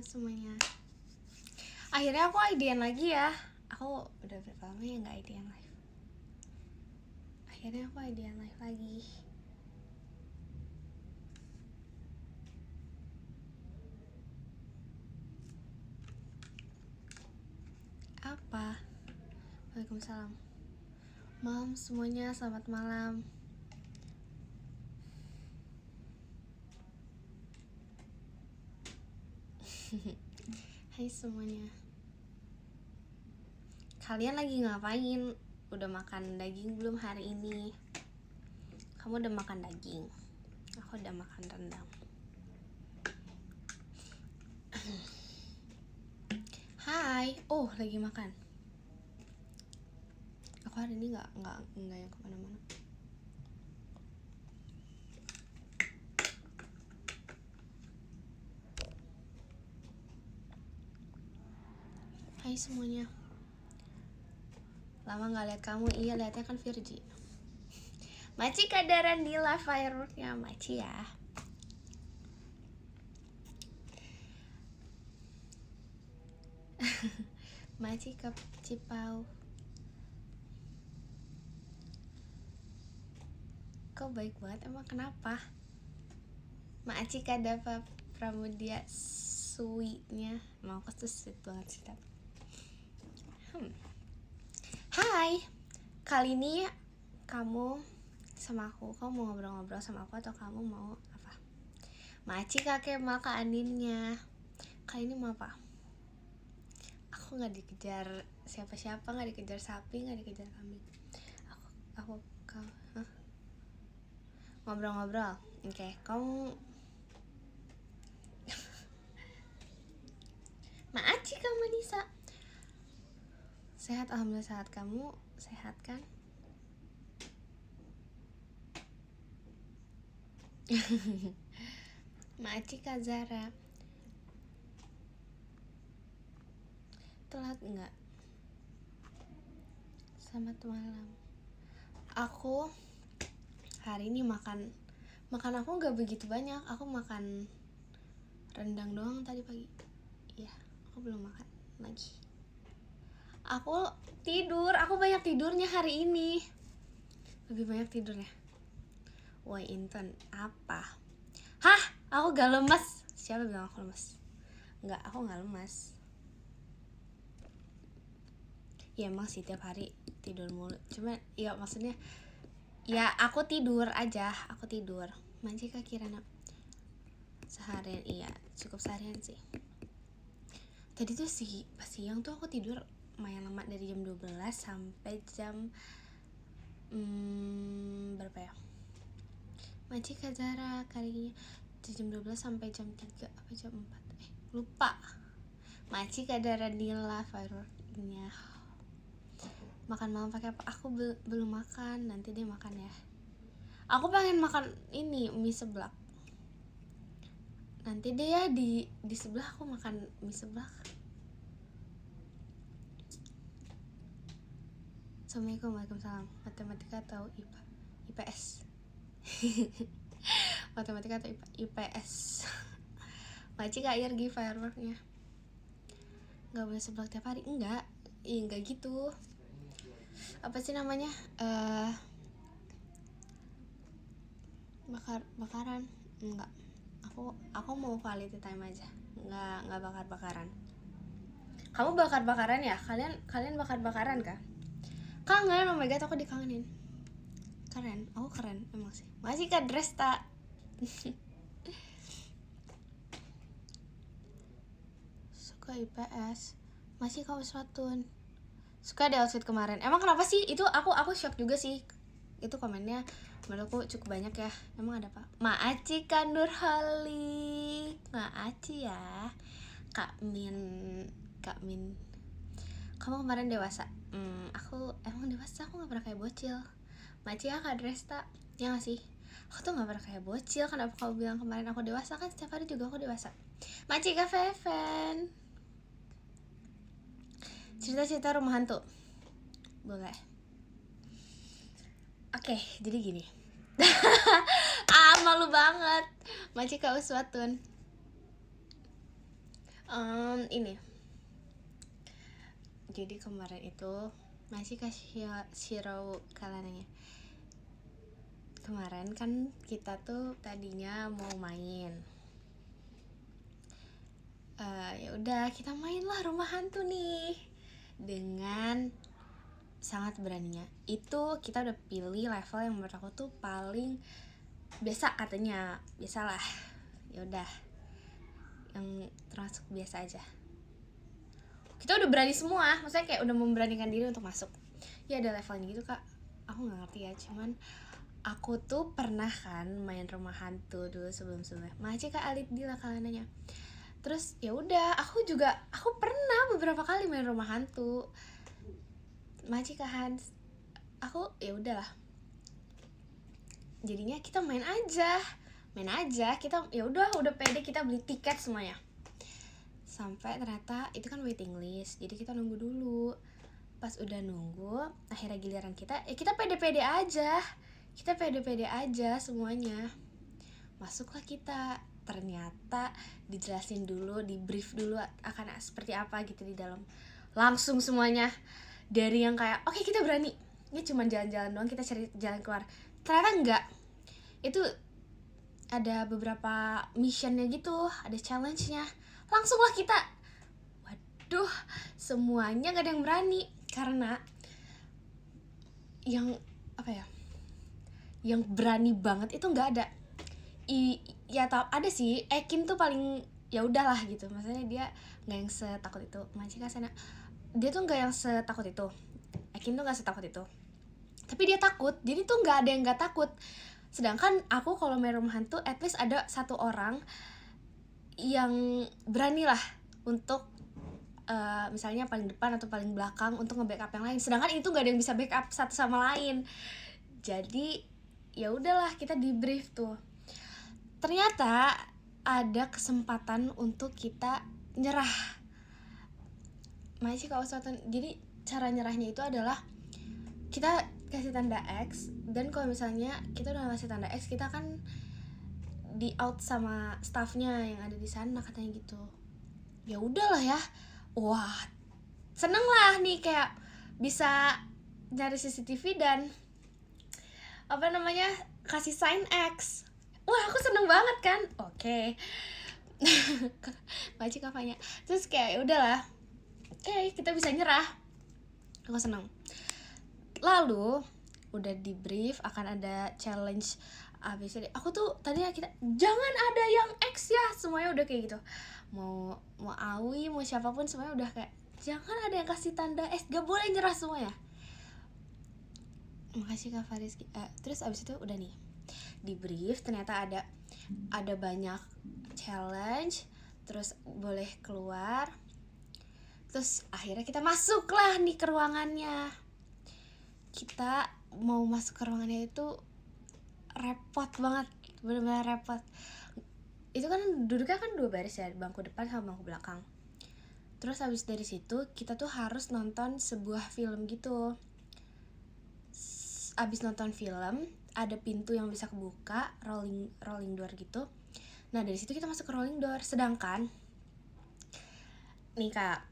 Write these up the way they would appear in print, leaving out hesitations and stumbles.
semuanya. Akhirnya aku idean lagi ya. Aku udah berapa lama ya gak idean live. Akhirnya aku idean live lagi. Apa? Waalaikumsalam. Malam semuanya, selamat malam. Hai semuanya. Kalian lagi ngapain? Udah makan daging belum hari ini? Kamu udah makan daging? Aku udah makan rendang. Hai. Oh, lagi makan. Aku hari ini nggak yang kemana-mana. Hai semuanya. Lama nggak lihat kamu. Iya, lihatnya kan Virgi. Maci kadaran di live fireworknya Maci ya. Maci ke Cipau. Kok baik banget, emang kenapa? Maci kadapa Pramudia suinya. Emang aku tuh sweet banget sih tapi. Hai, kali ini kamu sama aku, kamu mau ngobrol-ngobrol sama aku atau kamu mau apa? Maci kakek maka Andinnya. Kali ini mau apa? Aku nggak dikejar siapa-siapa, nggak dikejar sapi, nggak dikejar kambing. Aku ngobrol-ngobrol. Oke, kamu Maci kamu Nisa. Sehat, alhamdulillah sehat. Kamu sehat kan? Maci Kak Zara. Telat enggak? Selamat malam. Aku hari ini makan aku nggak begitu banyak. Aku makan rendang doang tadi pagi. Iya, aku belum makan lagi. Aku tidur. Aku banyak tidurnya hari ini. Lebih banyak tidurnya. Woi Intan, apa? Hah? Aku gak lemas. Siapa bilang aku lemas? Enggak, aku gak lemas. Ya emang sih tiap hari tidur mulu. Cuma ya maksudnya ya aku tidur aja. Aku tidur. Manjika Kirana seharian, iya cukup seharian sih. Tadi tuh pas siang tuh aku tidur lumayan lama, dari jam 12 sampai jam berapa ya? Maci Kak Zara kali ini jam 12 sampai jam 3 apa jam 4 lupa. Maci Kak Zara Nila fireworknya. Makan malam pakai apa? Aku belum makan, nanti dia makan ya. Aku pengen makan ini mie seblak. Nanti dia di sebelah aku makan mie seblak. Assalamualaikum. Waalaikumsalam. Matematika atau IPA? IPS. Matematika atau IPS. Maci Kak Irgi fireworknya. Gak boleh seblak tiap hari? Enggak. Enggak gitu. Apa sih namanya? Bakaran? Enggak. Aku mau quality time aja. Enggak bakar-bakaran. Kamu bakar-bakaran ya? Kalian bakar-bakaran kah? Kangen, oh my god, aku dikangenin. Keren, aku keren emang sih. Masih Kak Dresta. Suka IPS. Masih kau Swatun. Suka deh outfit kemarin. Emang kenapa sih? Itu aku shock juga sih. Itu komennya menurutku cukup banyak ya. Emang ada apa? Maaci Kandur Hali. Maaci ya. Kak Min. Kamu kemarin dewasa. Aku emang dewasa, aku gak pernah kayak bocil. Maci ya Kak Dresta. Ya gak sih? Aku tuh gak pernah kayak bocil. Kenapa kau bilang kemarin aku dewasa? Kan setiap hari juga aku dewasa. Maci Kak Feven. Cerita-cerita rumah hantu. Boleh. Oke, jadi gini. Malu banget. Maci Kak Uswatun. Ini jadi kemarin itu masih kasih Shiro kalananya. Kemarin kan kita tuh tadinya mau main. Ya udah kita main lah rumah hantu nih. Dengan sangat beraninya. Itu kita udah pilih level yang menurut aku tuh paling biasa katanya. Biasalah. Ya udah. Yang termasuk biasa aja. Kita udah berani semua, maksudnya kayak udah memberanikan diri untuk masuk. Ya ada levelnya gitu kak, aku nggak ngerti ya, cuman aku tuh pernah kan main rumah hantu dulu sebelumnya. Masih kak Alid lah kalian nanya. Terus ya udah, aku pernah beberapa kali main rumah hantu. Masih kak Hans, aku ya udahlah. Jadinya kita main aja, kita ya udah pede, kita beli tiket semuanya. Sampai ternyata itu kan waiting list, jadi kita nunggu dulu. Pas udah nunggu, akhirnya giliran kita, kita pede-pede aja semuanya. Masuklah kita, ternyata dijelasin dulu, di brief dulu akan seperti apa gitu di dalam. Langsung semuanya dari yang kayak oke, kita berani, ini cuma jalan-jalan doang, kita cari jalan keluar. Ternyata enggak, itu ada beberapa missionnya gitu, ada challenge-nya. Langsunglah kita, waduh, semuanya gak ada yang berani. Karena yang yang berani banget itu gak ada. Ya tau, ada sih, Ekin tuh paling ya udahlah gitu, maksudnya dia gak yang setakut itu. Macika sana, dia tuh gak yang setakut itu. Ekin tuh gak setakut itu, tapi dia takut, jadi tuh gak ada yang gak takut. Sedangkan aku kalau main rumah hantu, at least ada satu orang yang berani lah untuk misalnya paling depan atau paling belakang untuk nge-backup yang lain. Sedangkan itu gak ada yang bisa backup satu sama lain. Jadi ya udahlah, kita di brief tuh. Ternyata ada kesempatan untuk kita nyerah. Masih kalau suatu, jadi cara nyerahnya itu adalah kita kasih tanda X, dan kalau misalnya kita udah ngasih tanda X, kita kan di out sama staffnya yang ada di sana katanya gitu. Ya udahlah ya, wah seneng lah nih, kayak bisa nyari CCTV dan kasih sign X. Wah aku seneng banget kan. Oke. Baca kafanya. Terus kayak udahlah, oke, kita bisa nyerah. Aku seneng. Lalu udah di brief akan ada challenge ABCD. Aku tuh tadinya kita jangan ada yang X ya, semuanya udah kayak gitu. Mau Awi, mau siapapun semuanya udah kayak jangan ada yang kasih tanda X, gak boleh nyerah semua ya. Makasih Kak Faris. Terus abis itu udah nih di brief, ternyata ada banyak challenge, terus boleh keluar. Terus akhirnya kita masuk lah nih ke ruangannya. Kita mau masuk ke ruangannya itu repot banget, bener-bener repot. Itu kan duduknya kan 2 baris ya, bangku depan sama bangku belakang. Terus habis dari situ kita tuh harus nonton sebuah film gitu. Abis nonton film ada pintu yang bisa kebuka, rolling door gitu. Nah dari situ kita masuk ke rolling door. Sedangkan nih kak,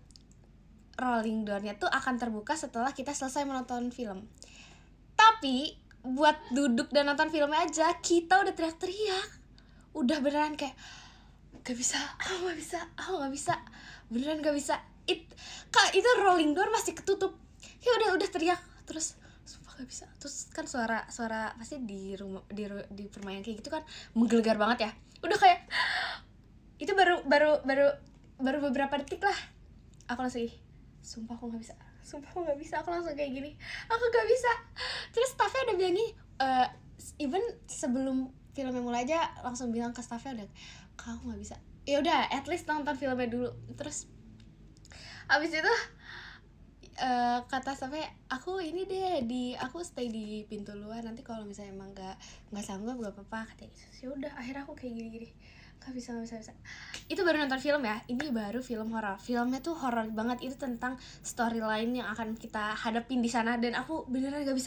rolling doornya tuh akan terbuka setelah kita selesai menonton film. Tapi buat duduk dan nonton filmnya aja kita udah teriak-teriak, udah beneran kayak gak bisa, aku gak bisa, beneran gak bisa. Kak itu rolling door masih ketutup, ya udah teriak terus, sumpah gak bisa. Terus kan suara pasti di rumah di permainan kayak gitu kan menggelegar banget ya. Udah kayak itu baru beberapa detik lah, aku langsung sumpah aku gak bisa, aku langsung kayak gini, aku gak bisa. Terus staffnya udah bilang nih, even sebelum filmnya mulai aja langsung bilang ke staffnya udah, kamu gak bisa. Ya udah, at least nonton filmnya dulu. Terus abis itu kata staffnya, aku ini deh aku stay di pintu luar, nanti kalau misalnya emang nggak sanggup gak apa-apa katanya. Ya udah, akhirnya aku kayak gini gak bisa. Itu baru nonton film ya, ini baru film horor. Filmnya tuh horor banget, itu tentang storyline yang akan kita hadapin di sana, dan aku beneran gak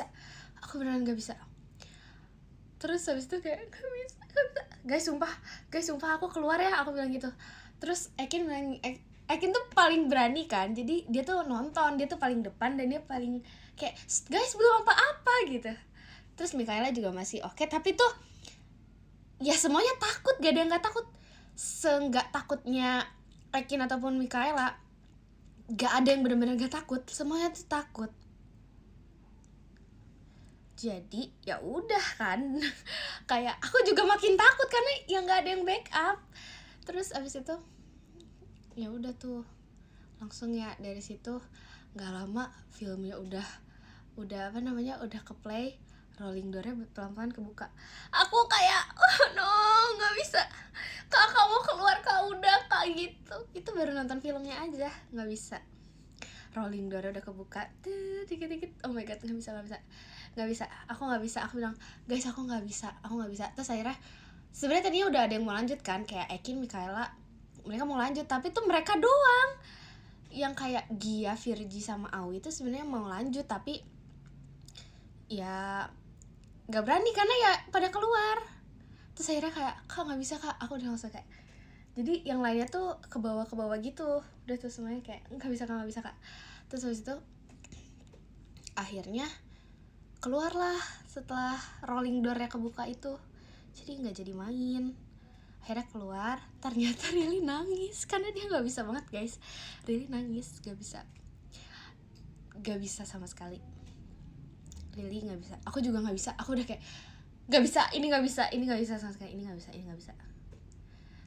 bisa. Terus habis itu kayak gak bisa. guys sumpah aku keluar ya, aku bilang gitu. Terus Ekin tuh paling berani kan, jadi dia tuh nonton, dia tuh paling depan dan dia paling kayak guys belum apa-apa gitu. Terus Mikaela juga masih oke, tapi tuh ya semuanya takut, gak ada yang gak takut. Seenggak takutnya Ekin ataupun Mikaela, gak ada yang benar-benar gak takut, semuanya tuh takut. Jadi ya udah kan kayak aku juga makin takut karena yang nggak ada yang backup. Terus abis itu ya udah tuh langsung ya, dari situ nggak lama filmnya udah apa namanya udah ke play, rolling doornya pelan-pelan kebuka. Aku kayak oh no, nggak bisa kak, kamu keluar kak, udah kak gitu. Itu baru nonton filmnya aja nggak bisa, rolling door udah kebuka dikit-dikit, oh my god, nggak bisa aku nggak bisa. Aku bilang guys aku nggak bisa. Terus akhirnya sebenarnya tadinya udah ada yang mau lanjut kan, kayak Ekin, Mikaela, mereka mau lanjut, tapi tuh mereka doang yang kayak Gia, Virgi sama Awi itu sebenarnya mau lanjut, tapi ya nggak berani karena ya pada keluar. Terus akhirnya kayak kak nggak bisa kak, aku udah langsung kayak, jadi yang lainnya tuh ke bawah gitu, udah tuh semuanya kayak nggak bisa kak. Terus habis itu akhirnya keluarlah setelah rolling doornya kebuka itu, jadi nggak jadi main. Akhirnya keluar, ternyata Rili nangis karena dia nggak bisa banget guys. Rili nangis, nggak bisa sama sekali. Rili nggak bisa, aku juga nggak bisa. Aku udah kayak nggak bisa, ini nggak bisa sama sekali, ini nggak bisa.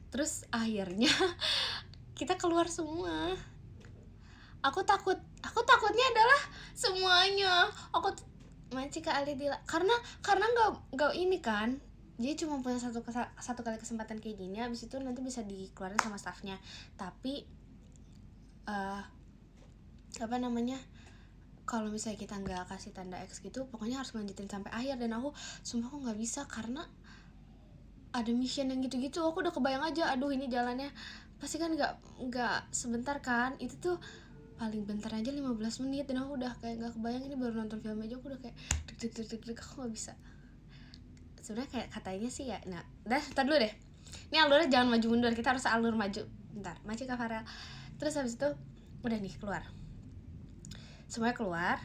Terus akhirnya kita keluar semua. Aku takutnya adalah semuanya. Aku Manci ke Alidila karena nggak ini kan, dia cuma punya satu kali kesempatan kayak gini, abis itu nanti bisa dikeluarin sama staffnya. Tapi apa namanya, kalau misalnya kita nggak kasih tanda X gitu, pokoknya harus lanjutin sampai akhir. Dan aku sumpah aku nggak bisa karena ada mission yang gitu-gitu. Aku udah kebayang aja, aduh ini jalannya pasti kan nggak sebentar kan, itu tuh paling bentar aja 15 menit. Dan aku udah kayak gak kebayang, ini baru nonton film aja aku udah kayak deg-deg, aku gak bisa. Sebenarnya kayak katanya sih ya, nah ntar dulu deh, ini alurnya jangan maju mundur, kita harus alur maju. Bentar, maju Kak Farel. Terus habis itu udah nih keluar, semuanya keluar.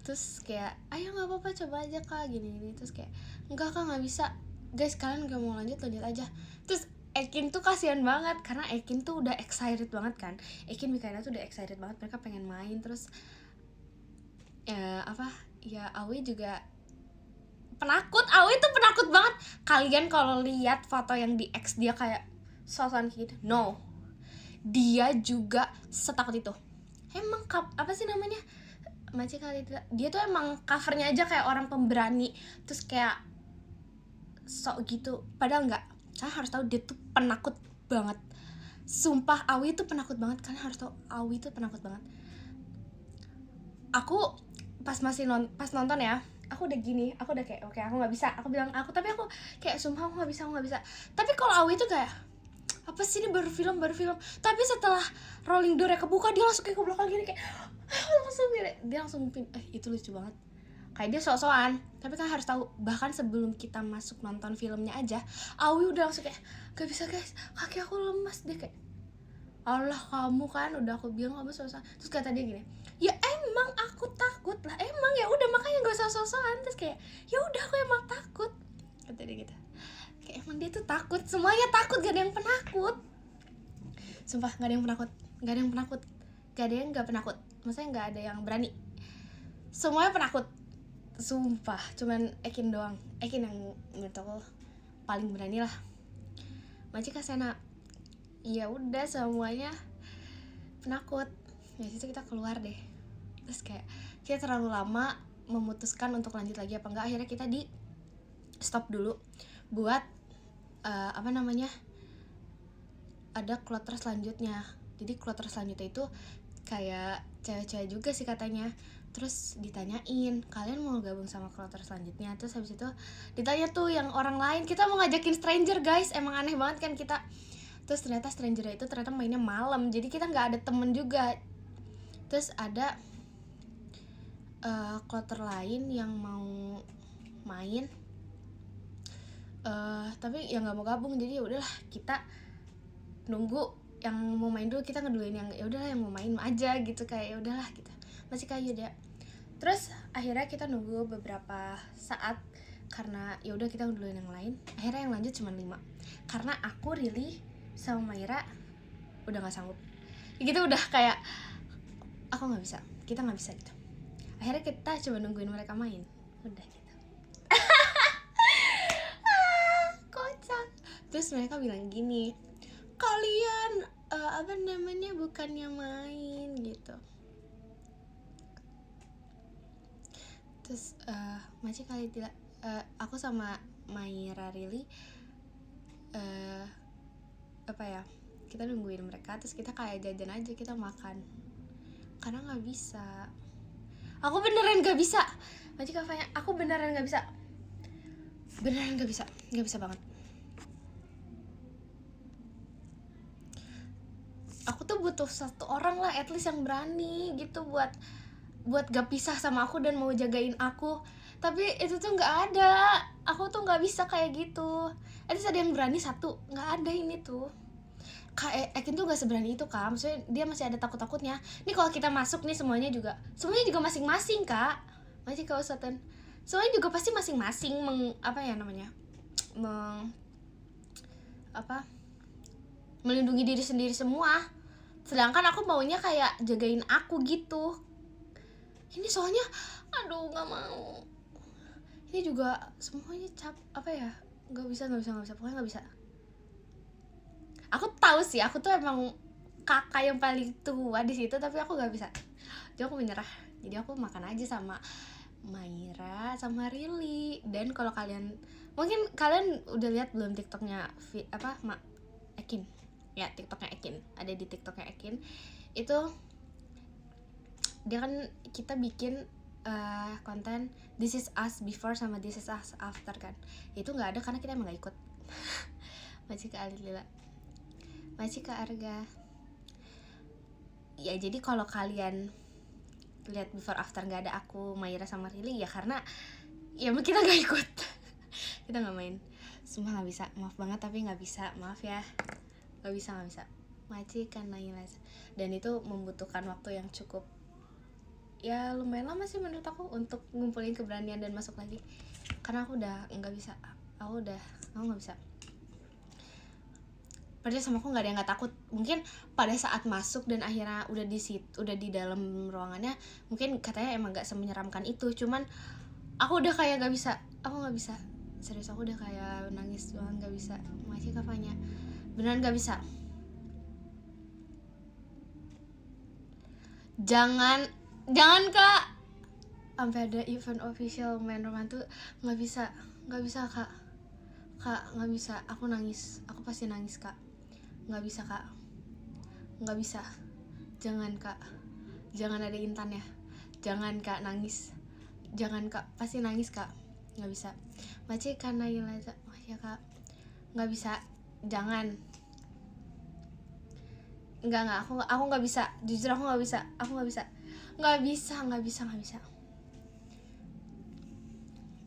Terus kayak ayo gak apa-apa coba aja kak, gini. Terus kayak enggak kak gak bisa, guys kalian gak mau lanjut aja. Terus Ekin tuh kasihan banget karena Ekin tuh udah excited banget kan, Ekin, Mikaela tuh udah excited banget, mereka pengen main. Terus Awi juga penakut. Awi tuh penakut banget. Kalian kalau lihat foto yang di X dia kayak sosokan gitu, no, dia juga setakut itu. Emang apa sih namanya, Maci kali dia tuh emang covernya aja kayak orang pemberani, terus kayak sok gitu, padahal enggak. Kalian harus tahu dia tuh penakut banget. Sumpah Awi tuh penakut banget, kalian harus tahu Awi tuh penakut banget. Aku pas nonton ya, aku udah gini, aku udah kayak oke, aku nggak bisa. Aku bilang tapi aku kayak sumpah aku nggak bisa. Tapi kalau Awi tuh kayak apa sih, ini baru film. Tapi setelah rolling door kebuka, dia langsung kayak ke belakang gini, kayak langsung gini, dia langsung itu lucu banget. Kayak dia sok-sokan, tapi kan harus tahu, bahkan sebelum kita masuk nonton filmnya aja, Awi udah langsung kayak gak bisa guys, kaki aku lemas. Dia kayak Allah kamu kan udah aku bilang kamu sok-sokan. Terus kata dia gini, ya emang aku takut lah, emang ya udah makanya gak usah sok-sokan. Terus kayak ya udah aku emang takut, kata dia gitu. Kayak emang dia tuh takut, semuanya takut, gak ada yang penakut. Sumpah gak ada yang penakut, gak ada yang gak penakut, maksudnya gak ada yang berani, semuanya penakut. Sumpah, cuman Ekin doang. Ekin yang menurut aku paling berani lah. Maci Kasena, ya udah semuanya penakut. Dari situ kita keluar deh. Terus kayak kita terlalu lama memutuskan untuk lanjut lagi apa enggak. Akhirnya kita di stop dulu buat ada kloter selanjutnya. Jadi kloter selanjutnya itu kayak cewek-cewek juga sih katanya. Terus ditanyain, kalian mau gabung sama kloter selanjutnya? Terus habis itu ditanya tuh yang orang lain, kita mau ngajakin stranger guys, emang aneh banget kan kita. Terus ternyata stranger itu ternyata mainnya malam, jadi kita nggak ada temen juga. Terus ada kloter lain yang mau main, tapi yang nggak mau gabung, jadi ya udahlah kita nunggu yang mau main dulu, kita ngeduluin yang ya udahlah yang mau main aja gitu, kayak ya udahlah gitu masih kayu deh. Terus akhirnya kita nunggu beberapa saat karena ya udah kita ngeduluin yang lain. Akhirnya yang lanjut cuma 5 karena aku Rili sama Maira udah nggak sanggup gitu, udah kayak aku nggak bisa, kita nggak bisa gitu. Akhirnya kita coba nungguin mereka main, udah gitu. Kocak. Terus mereka bilang gini, kalian apa namanya bukannya main gitu. Terus masih kali tidak, aku sama Maira Rili apa ya, kita nungguin mereka, terus kita kayak jajan aja, kita makan karena nggak bisa. Aku beneran nggak bisa, Maci Kafanya, aku beneran nggak bisa, beneran nggak bisa banget. Aku tuh butuh satu orang lah at least yang berani gitu buat gak pisah sama aku dan mau jagain aku. Tapi itu tuh nggak ada, aku tuh nggak bisa kayak gitu. At least ada yang berani satu, nggak ada ini tuh. Kak Ekin tuh gak seberani itu Kak, maksudnya dia masih ada takut-takutnya. Nih kalau kita masuk nih semuanya juga masing-masing Kak, masih Kak Ustadz, semuanya juga pasti masing-masing melindungi diri sendiri semua. Sedangkan aku maunya kayak jagain aku gitu. Ini soalnya aduh nggak mau. Ini juga semuanya nggak bisa pokoknya nggak bisa. Aku tahu sih, aku tuh emang kakak yang paling tua di situ, tapi aku nggak bisa. Jadi aku menyerah. Jadi aku makan aja sama Maira sama Rili. Dan kalau mungkin kalian udah lihat belum TikToknya Ekin? Ya TikToknya Ekin, ada di TikToknya Ekin. Itu dia kan kita bikin konten This is us before sama This is us after kan. Itu nggak ada karena kita emang nggak ikut. Masih ke Alila, masih ke Arga. Ya jadi kalau kalian lihat before after nggak ada aku, Maira sama Rili, ya karena ya kita nggak ikut. Kita nggak main. Sumpah nggak bisa, maaf banget tapi nggak bisa, maaf ya, nggak bisa. Masih kan Naila, dan itu membutuhkan waktu yang cukup ya lumayan lama sih menurut aku untuk ngumpulin keberanian dan masuk lagi, karena aku udah nggak bisa, aku nggak bisa. Percaya sama aku, nggak ada yang nggak takut. Mungkin pada saat masuk dan akhirnya udah di dalam ruangannya, mungkin katanya emang nggak semenyeramkan itu, cuman aku udah kayak nggak bisa, aku nggak bisa serius, aku udah kayak nangis banget, nggak bisa. Masih Kafanya beneran nggak bisa. Jangan Kak, sampai ada event official main roman tuh nggak bisa Kak, nggak bisa. Aku nangis, aku pasti nangis Kak, nggak bisa Kak, nggak bisa. Jangan Kak, jangan ada Intan ya, jangan Kak, nangis, jangan Kak, pasti nangis Kak, nggak bisa. Maci karena Ilaza, ya Kak, nggak bisa, jangan. Enggak, aku nggak bisa, jujur aku nggak bisa, nggak bisa.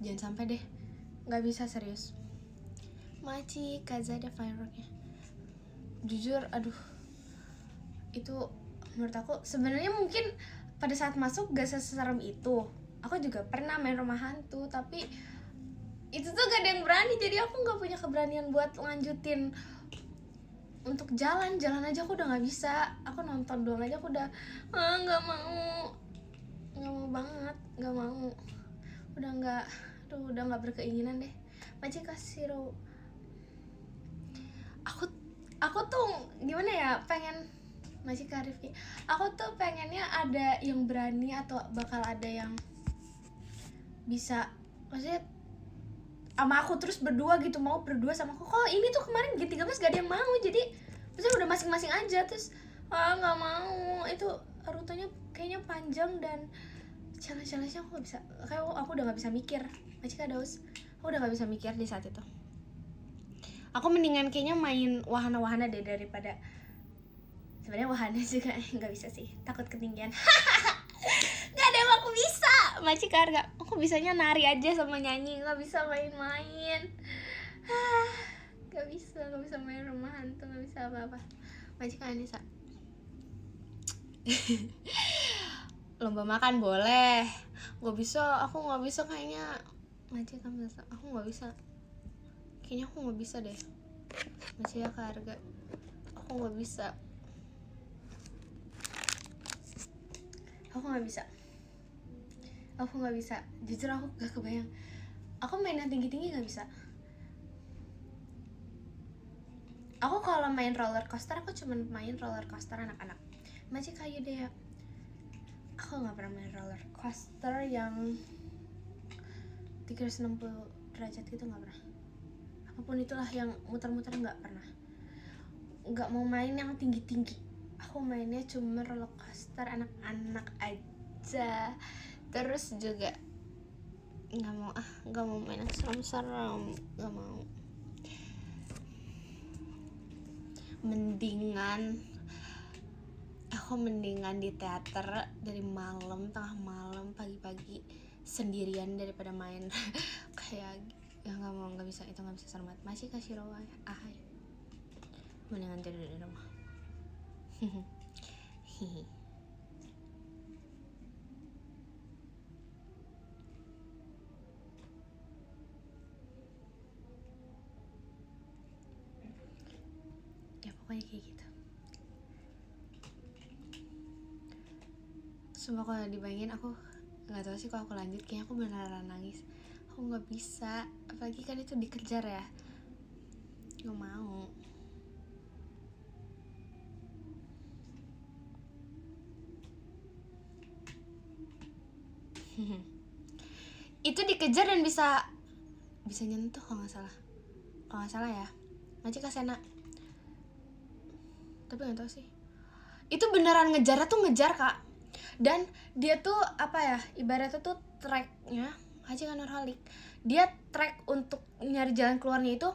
Jangan sampai deh, nggak bisa serius. Maci Kazada fireworknya, jujur aduh, itu menurut aku sebenarnya mungkin pada saat masuk gak seserem itu. Aku juga pernah main rumah hantu, tapi itu tuh gak ada yang berani, jadi aku nggak punya keberanian buat lanjutin untuk jalan aja. Aku udah nggak bisa, aku nonton doang aja, aku udah nggak mau banget, nggak mau, udah nggak berkeinginan deh. Maci kasih aku tuh gimana ya, pengen masih ke Rifki, aku tuh pengennya ada yang berani atau bakal ada yang bisa, maksudnya sama aku terus berdua gitu, mau berdua sama aku. Kalau ini tuh kemarin G13 gak ada yang mau, jadi maksudnya udah masing-masing aja, terus nggak mau. Itu rutenya kayaknya panjang dan challenge-nya aku nggak bisa, kayak aku udah nggak bisa mikir. Macika Daus, aku udah nggak bisa mikir di saat itu. Aku mendingan kayaknya main wahana-wahana deh daripada, sebenarnya wahana juga nggak bisa sih, takut ketinggian. Nggak ada yang aku bisa. Macika Arga, aku bisanya nari aja sama nyanyi, nggak bisa main-main. Gak bisa main rumah hantu, gak bisa apa-apa. Majikan Anissa. Lomba makan boleh. Gak bisa, aku gak bisa kayaknya. Majikan bisa, aku gak bisa. Kayaknya aku gak bisa deh. Masih ya harga. Aku gak bisa. Aku gak bisa. Jujur aku gak kebayang. Aku main yang tinggi-tinggi gak bisa. Aku kalau main roller coaster, aku cuma main roller coaster anak-anak. Masih kayu deh ya. Aku gak pernah main roller coaster yang 360 derajat gitu, gak pernah. Apapun itulah yang muter-muter gak pernah. Gak mau main yang tinggi-tinggi. Aku mainnya cuma roller coaster anak-anak aja. Terus juga gak mau main yang serem-serem. Gak mau. Aku mendingan di teater dari malam, tengah malam, pagi-pagi sendirian daripada main kayak ya nggak bisa, itu nggak bisa serem banget. Masih kasih rawa ahai, mendingan tidur di rumah. Ya pokoknya kayak gitu. Sumpah kalau dibayangin aku nggak tahu sih, kalau aku lanjut kayaknya aku beneran nangis. Aku nggak bisa, apalagi kan itu dikejar ya, nggak mau. Itu dikejar dan bisa nyentuh kalau nggak salah ya, Maci Kasena. Tapi nggak tahu sih, itu beneran ngejar kak. Dan dia tuh apa ya, ibaratnya tuh tracknya Haji kan Nurhalik, dia track untuk nyari jalan keluarnya itu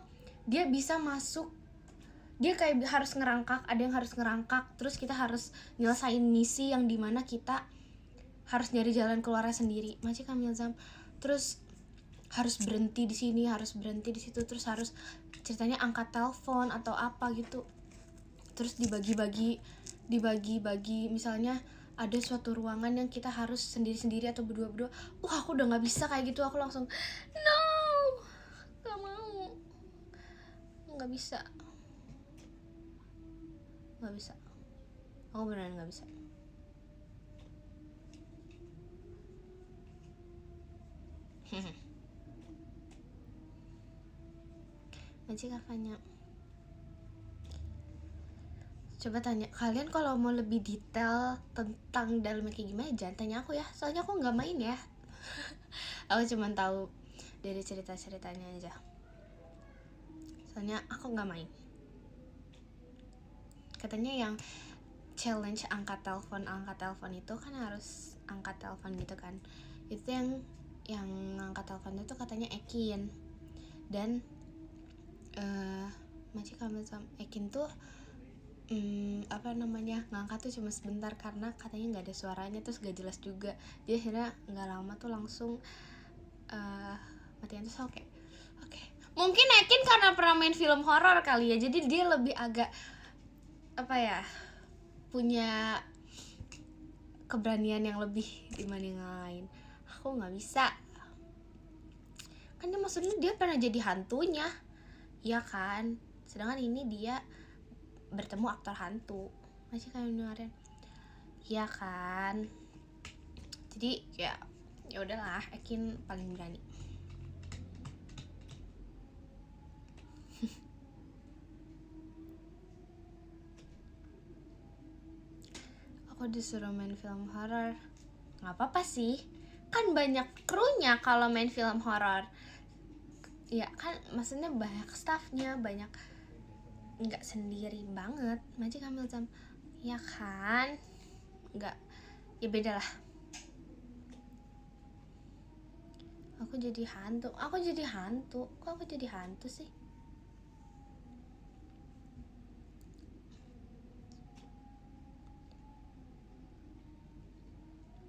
dia bisa masuk, dia kayak harus ngerangkak, ada yang harus ngerangkak, terus kita harus nyelesain misi yang dimana kita harus nyari jalan keluarnya sendiri. Masih Kamil Zam, terus harus berhenti di sini, harus berhenti di situ, terus harus ceritanya angkat telepon atau apa gitu, terus dibagi-bagi, misalnya ada suatu ruangan yang kita harus sendiri-sendiri atau berdua-berdua. Aku udah nggak bisa kayak gitu, aku langsung no, nggak mau, nggak bisa, aku beneran nggak bisa. Macik apanya? Coba tanya kalian kalau mau lebih detail tentang dalamnya kayak gimana, jangan tanya aku ya, soalnya aku nggak main ya. Aku cuma tahu dari cerita-ceritanya aja, soalnya aku nggak main. Katanya yang challenge angkat telepon itu kan harus angkat telepon gitu kan, itu yang angkat telepon itu katanya Ekin. Dan Macik Kamil sama Ekin tuh ngangkat tuh cuma sebentar karena katanya nggak ada suaranya, terus gak jelas juga. Dia akhirnya nggak lama tuh langsung matian. Terus oke. Mungkin Ekin karena pernah main film horor kali ya, jadi dia lebih agak punya keberanian yang lebih dibanding lain. Aku nggak bisa. Kan dia maksudnya dia pernah jadi hantunya, ya kan? Sedangkan ini dia bertemu aktor hantu. Masih kayak dengerin, ya kan? Jadi ya udahlah, Ekin paling berani. Aku disuruh main film horor, nggak apa-apa sih, kan banyak krunya kalau main film horor. Ya kan, maksudnya banyak staffnya, banyak, nggak sendiri banget. Macik Kamil Zam, ya kan? Nggak, ya beda lah. Aku jadi hantu. Kok aku jadi hantu sih?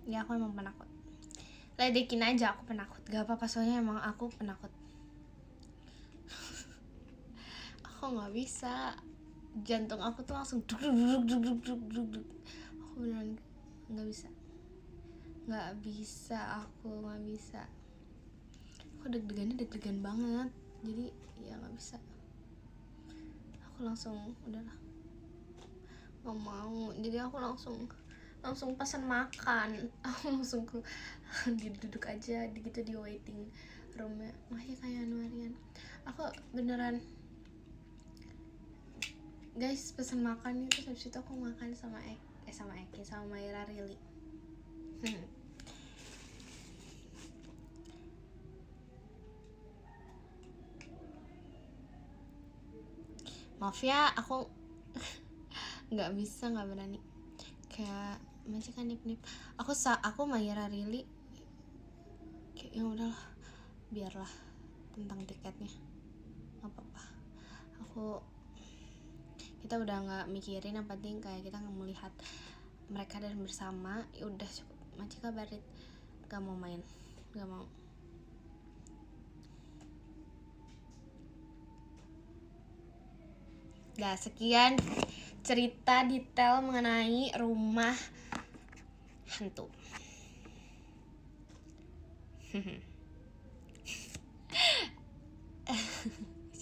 Ya aku emang penakut. Ledekin aja aku penakut, gak apa-apa, soalnya emang aku penakut. nggak bisa, jantung aku tuh langsung duk duk duk duk duk duk duk. Aku beneran nggak bisa, aku nggak bisa. Aku deg-degan banget, jadi ya nggak bisa. Aku langsung udahlah, nggak mau. Jadi aku langsung pesan makan. Aku langsung duduk aja gitu di waiting roomnya. Makanya kayak Anuarian, aku beneran guys pesan makan itu. Habis itu aku makan sama Eki sama Maira Rili. Maaf ya, aku nggak berani kayak majikan nip. Aku Maira Rili kayak ya udahlah, biarlah tentang tiketnya, nggak apa-apa. Kita udah nggak mikirin, yang penting kayak kita nggak melihat mereka dan bersama. Ya udah cukup. Macika Barit nggak mau main, nggak mau. Nah, sekian cerita detail mengenai rumah hantu.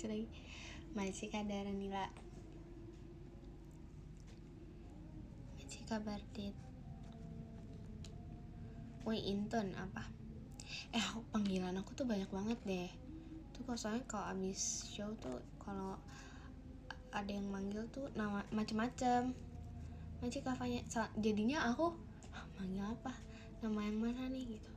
Lagi Macika Daranila, Macika Bardit, Woi Inton apa? Panggilan aku tuh banyak banget deh. Tuh soalnya kalau abis show tuh kalau ada yang manggil tuh nama macem-macem. Macika Fanya, jadinya aku manggil apa? Nama yang mana nih gitu.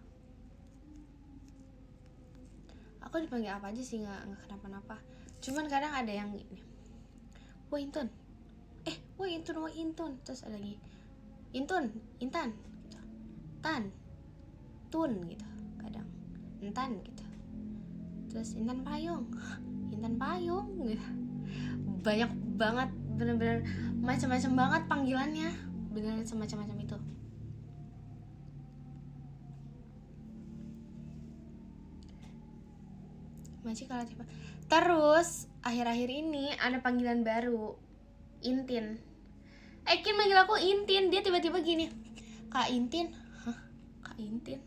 Aku dipanggil apa aja sih, nggak kenapa-napa. Cuman kadang ada yang ini, woi Intun, woi Intun, terus ada lagi Intan gitu. Tan Tun gitu, kadang Intan gitu, terus Intan Payung gitu. Banyak banget, bener-bener macam-macam banget panggilannya, beneran semacam-macam itu. Macika Latifah. Terus akhir-akhir ini ada panggilan baru, Intin. Ekin manggil aku Intin, dia tiba-tiba gini, Kak Intin. Kak Intin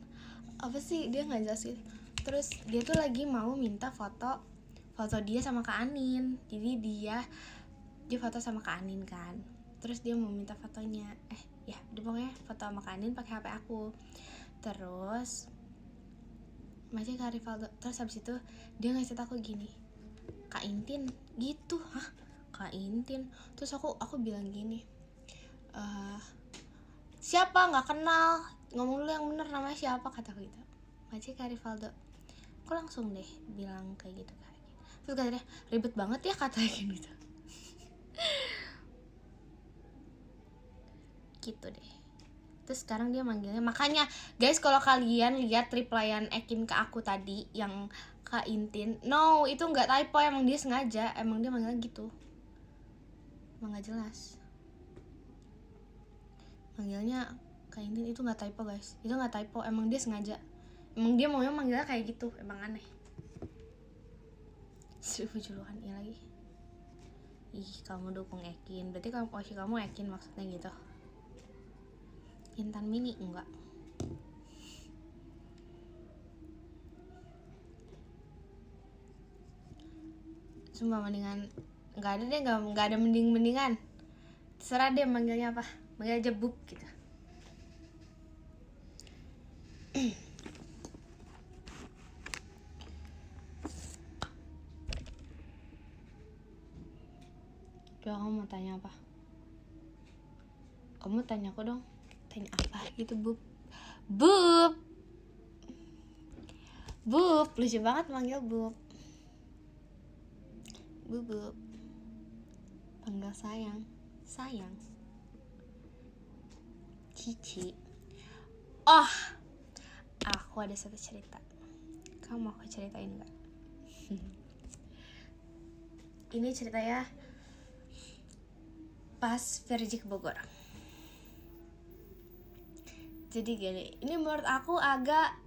apa sih, dia nggak jelas gitu. Terus dia tuh lagi mau minta foto dia sama Kak Anin. Jadi dia foto sama Kak Anin kan. Terus dia mau minta fotonya, dia pokoknya foto sama Kak Anin pakai HP aku. Terus masih Kak Rivaldo. Terus habis itu dia ngasih aku gini, Kak Intin gitu. Kak Intin. Terus aku bilang gini, siapa, nggak kenal, ngomong dulu yang bener, namanya siapa, kataku gitu. Masih Kak Rivaldo. Aku langsung deh bilang kayak gitu. Terus katanya, ribet banget ya katanya gitu. Gitu deh. Terus sekarang dia manggilnya, makanya guys kalau kalian lihat replyan Ekin ke aku tadi yang Kak Intin, no, itu nggak typo, emang dia sengaja, emang dia manggilnya gitu, emang nggak jelas manggilnya Kak Intin, itu nggak typo guys, itu nggak typo, emang dia sengaja, emang dia maunya manggilnya kayak gitu, emang aneh. 1000 julukan ya lagi. Kamu dukung Ekin, berarti kamu Ekin maksudnya gitu. Intan Mini enggak. Sumpah mendingan nggak ada deh, nggak ada mendingan. Terserah deh manggilnya apa, manggil aja Bub gitu. Coba kamu mau tanya apa? Kamu tanya aku dong. Tanya apa gitu, Bub? Bub, lucu banget manggil Bub. Bub. Panggil sayang. Cici. Oh, aku ada satu cerita. Kamu mau aku ceritain nggak? Ini ceritanya pas Verdi ke Bogor. Jadi gini, ini menurut aku agak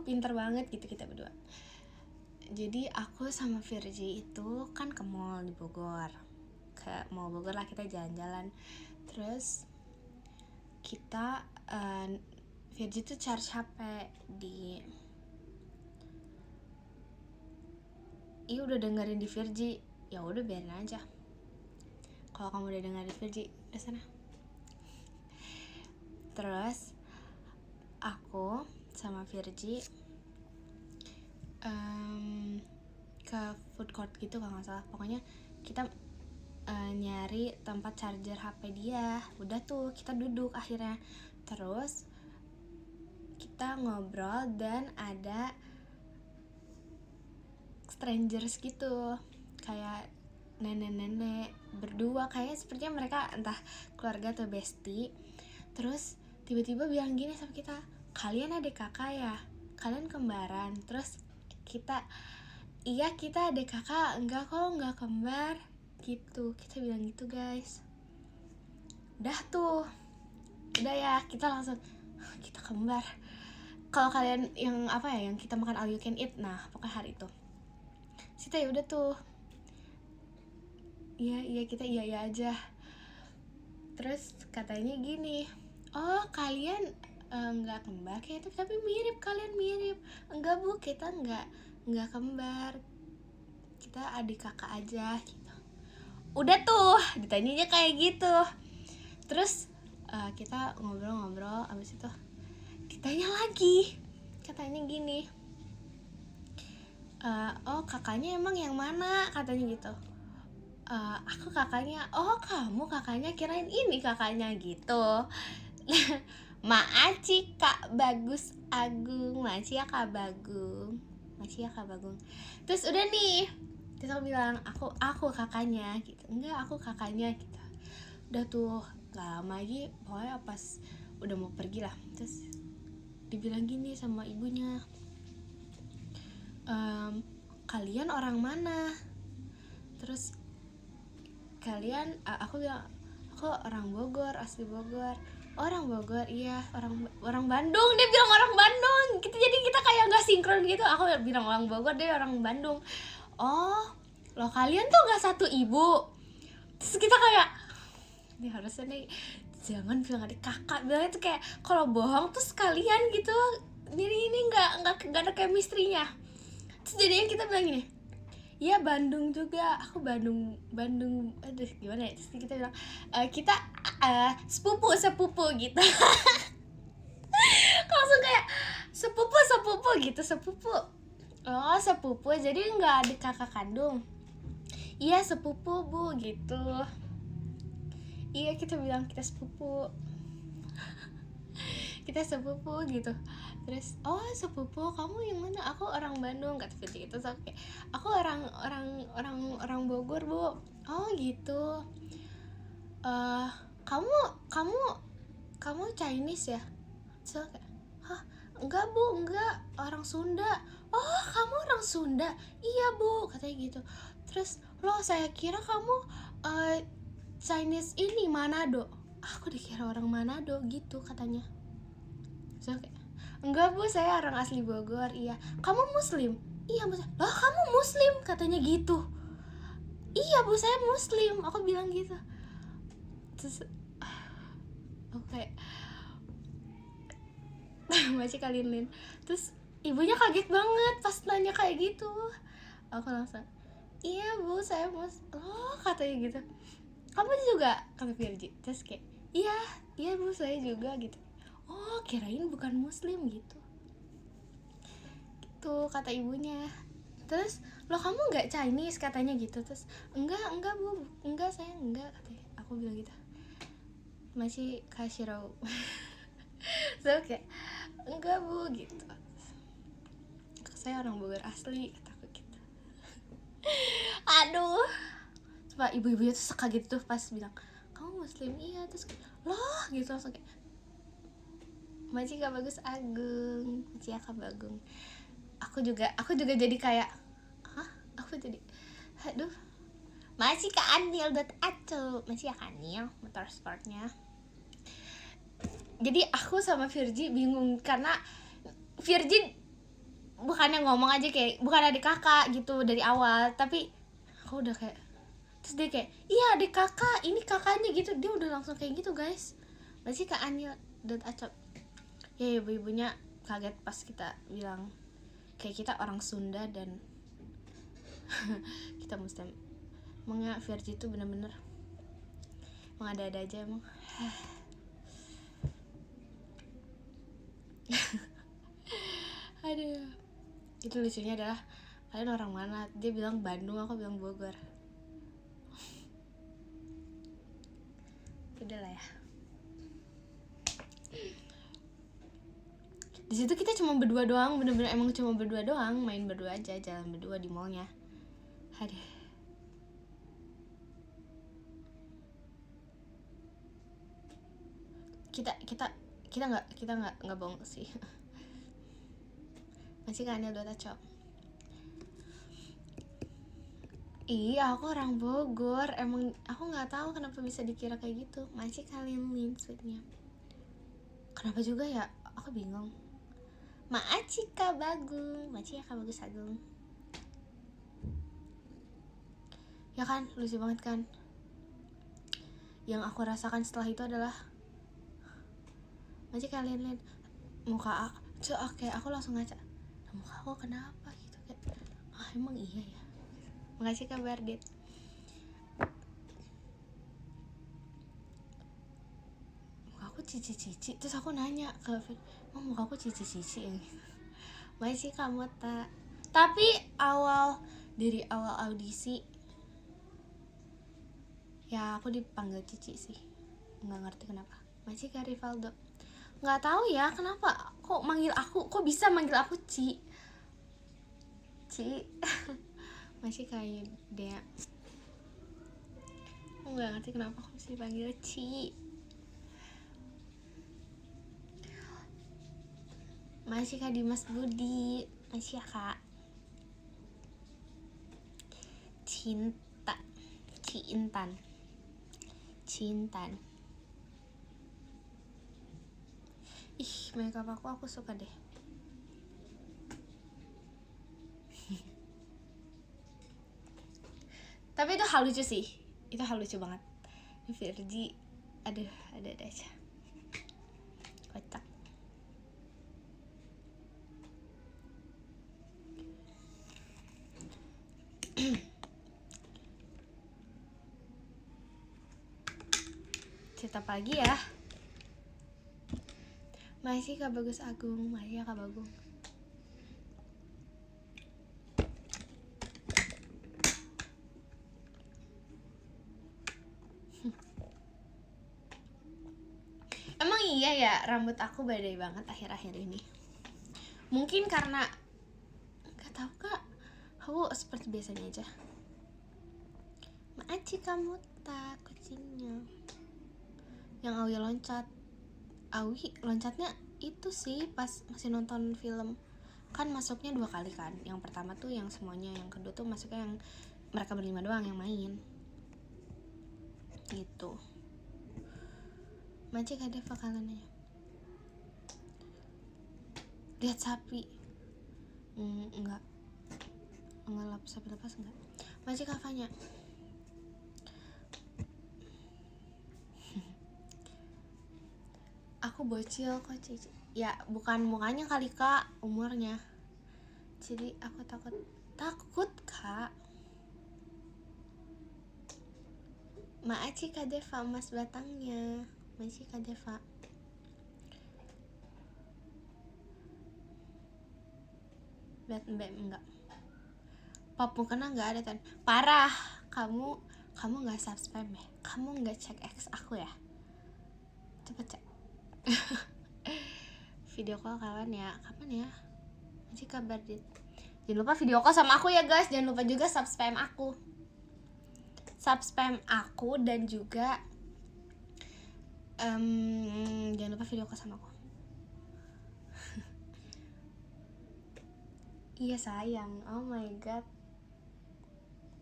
pinter banget gitu kita berdua. Jadi aku sama Virgi itu kan ke mall di Bogor, ke mall Bogor lah, kita jalan-jalan. Terus kita Virgi tuh charge HP di, udah dengerin di Virgi, ya udah biarin aja. Kalau kamu udah dengerin di Virgi, ke sana. Terus aku sama Virgi ke food court gitu kalau nggak salah. Pokoknya kita nyari tempat charger HP dia. Udah tuh kita duduk akhirnya. Terus kita ngobrol dan ada strangers gitu, kayak nenek-nenek berdua, kayak sepertinya mereka entah keluarga atau bestie. Terus tiba-tiba bilang gini sama kita, kalian adik kakak ya? Kalian kembaran? Terus kita, iya kita adik kakak. Enggak kok, enggak kembar gitu. Kita bilang gitu guys. Udah tuh, udah ya, kita langsung kita kembar. Kalau kalian yang apa ya, yang kita makan all you can eat, nah pokoknya hari itu Sita ya udah tuh, iya kita iya aja. Terus katanya gini, oh kalian nggak kembar kayak itu, tapi mirip, kalian mirip. Enggak bu, kita nggak kembar, kita adik kakak aja gitu. Udah tuh ditanyanya kayak gitu. Terus kita ngobrol-ngobrol, abis itu ditanya lagi, katanya gini, oh kakaknya emang yang mana, katanya gitu. Aku kakaknya. Oh kamu kakaknya, kirain ini kakaknya gitu. Maaci Kak Bagus Agung, Maaci ya Kak Bagung, Maaci ya Kak Bagung. Terus udah nih, terus aku bilang aku kakaknya gitu. Enggak, aku kakaknya gitu. Udah tuh gak lama lagi, pokoknya pas udah mau pergi lah, terus dibilang gini sama ibunya, kalian orang mana? Terus kalian, aku bilang aku orang Bogor, asli Bogor. Orang Bogor, iya, orang Bandung. Dia bilang orang Bandung gitu, jadi kita kayak nggak sinkron gitu. Aku bilang orang Bogor, dia orang Bandung. Oh loh, kalian tuh nggak satu ibu? Terus kita kayak, ini harusnya nih jangan bilang adik kakak, bilang itu kayak kalau bohong tuh sekalian gitu. Jadi ini nggak ada chemistry-nya. Terus jadinya kita bilang gini, ya Bandung juga, aku Bandung, aduh gimana ya. Terus kita bilang kita sepupu gitu. Langsung kayak sepupu gitu, sepupu. Oh sepupu, jadi nggak adik kakak kandung? Iya sepupu bu gitu. Iya kita bilang kita sepupu. Kita sepupu gitu. Terus oh sepupu, kamu yang mana? Aku orang Bandung, kata Fitri gitu. So, kayak aku orang Bogor bu. Oh gitu. Kamu Chinese ya? So, kayak, hah enggak bu, enggak, orang Sunda. Oh kamu orang Sunda? Iya bu, katanya gitu. Terus loh saya kira kamu Chinese ini Manado. Aku dikira orang Manado gitu katanya. So, kayak, enggak bu, saya orang asli Bogor. Iya. Kamu muslim? Iya bu. Lah kamu muslim, katanya gitu. Iya bu, saya muslim, aku bilang gitu. Terus oke, masih kalilin. Terus ibunya kaget banget pas nanya kayak gitu. Aku langsung, iya bu, saya oh katanya gitu. Kamu juga, kata Virgi. Terus kayak, iya bu, saya juga gitu. Oh kirain bukan muslim gitu kata ibunya. Terus lo kamu nggak Chinese, katanya gitu. Terus enggak bu, enggak, saya enggak, katanya. Aku bilang gitu, masih Kashiro. So kayak enggak bu gitu, saya orang Bogor asli, kataku gitu. Aduh, coba ibu-ibunya tuh sekaget tuh pas bilang kamu muslim. Iya. Terus kayak, loh gitu, langsung kayak Maci Kak Bagus Agung, Maci Kak Bagung. Aku juga jadi kayak, hah? Aku jadi, aduh, Maci Kak Anil.aco, Maci Kak Anil motorsportnya. Jadi aku sama Virgi bingung karena Virgi bukannya ngomong aja kayak bukan adik kakak gitu dari awal, tapi aku udah kayak, terus dia kayak iya adik kakak, ini kakaknya gitu, dia udah langsung kayak gitu guys. Masih Kak Anil dan Acap ya, ibu-ibunya kaget pas kita bilang kayak kita orang Sunda dan kita Muslim. Emangnya Virgi itu bener-bener mengada-ada aja emang. Aduh, itu lucunya adalah kalian orang mana? Dia bilang Bandung, aku bilang Bogor. Udah lah ya. Di situ kita cuma berdua doang, bener-bener emang cuma berdua doang, main berdua aja, jalan berdua di mallnya. Aduh. Kita nggak bohong sih. Masih kan ada Cok. Iya, aku orang Bogor. Emang aku nggak tahu kenapa bisa dikira kayak gitu. Masih kalian sweetnya. Kenapa juga ya? Aku bingung. Maacika Bagung, Maacika Bagus Agung. Ya kan, lucu banget kan? Yang aku rasakan setelah itu adalah Masih kalian lihat muka aku, kayak aku langsung ngaca, muka aku kenapa gitu kayak, emang iya ya. Makasih kabar Dit. Muka aku cici-cici, terus aku nanya ke muka aku cici-cici ya. Masih kamu tak, tapi dari awal audisi ya aku dipanggil Cici sih, nggak ngerti kenapa. Masih Kak Rivaldo, nggak tahu ya kenapa kok bisa manggil aku Ci. Masih kayak dia, aku nggak ngerti kenapa aku bisa dipanggil Ci. Masih Kak Dimas Budi, masih ya Kak. Cintan. Ih, makeup aku suka deh. Tapi itu hal lucu sih, itu hal lucu banget. Virgi, ada aja. Kocak. Cerita pagi ya. Masih Kak Bagus Agung, masih ya Kak Bagung. Emang iya ya, rambut aku badai banget akhir-akhir ini. Mungkin karena nggak tahu Kak, aku seperti biasanya aja. Maaci kamu tak kucingnya. Yang Awi loncatnya itu sih pas masih nonton film. Kan masuknya 2 kali kan. Yang pertama tuh yang semuanya, yang kedua tuh masuknya yang mereka berlima doang yang main. Gitu. Macik ada vakalannya. Lihat sapi. Enggak sapi lepas enggak. Macik kafanya. Aku bocil kok Cici. Ya bukan mukanya kali Kak, umurnya. Jadi aku takut Kak. Maaci Kadeva mas batangnya. Masih Kadeva. Enggak. Pop mukena enggak ada kan. Parah. Kamu enggak subscribe ya? Kamu enggak cek X aku ya? Cepet cek. Video call kawan ya? Kapan ya? Masih kabar Dit. Jangan lupa video call sama aku ya guys. Jangan lupa juga subscribe aku dan juga jangan lupa video call sama aku. Iya sayang. Oh my god.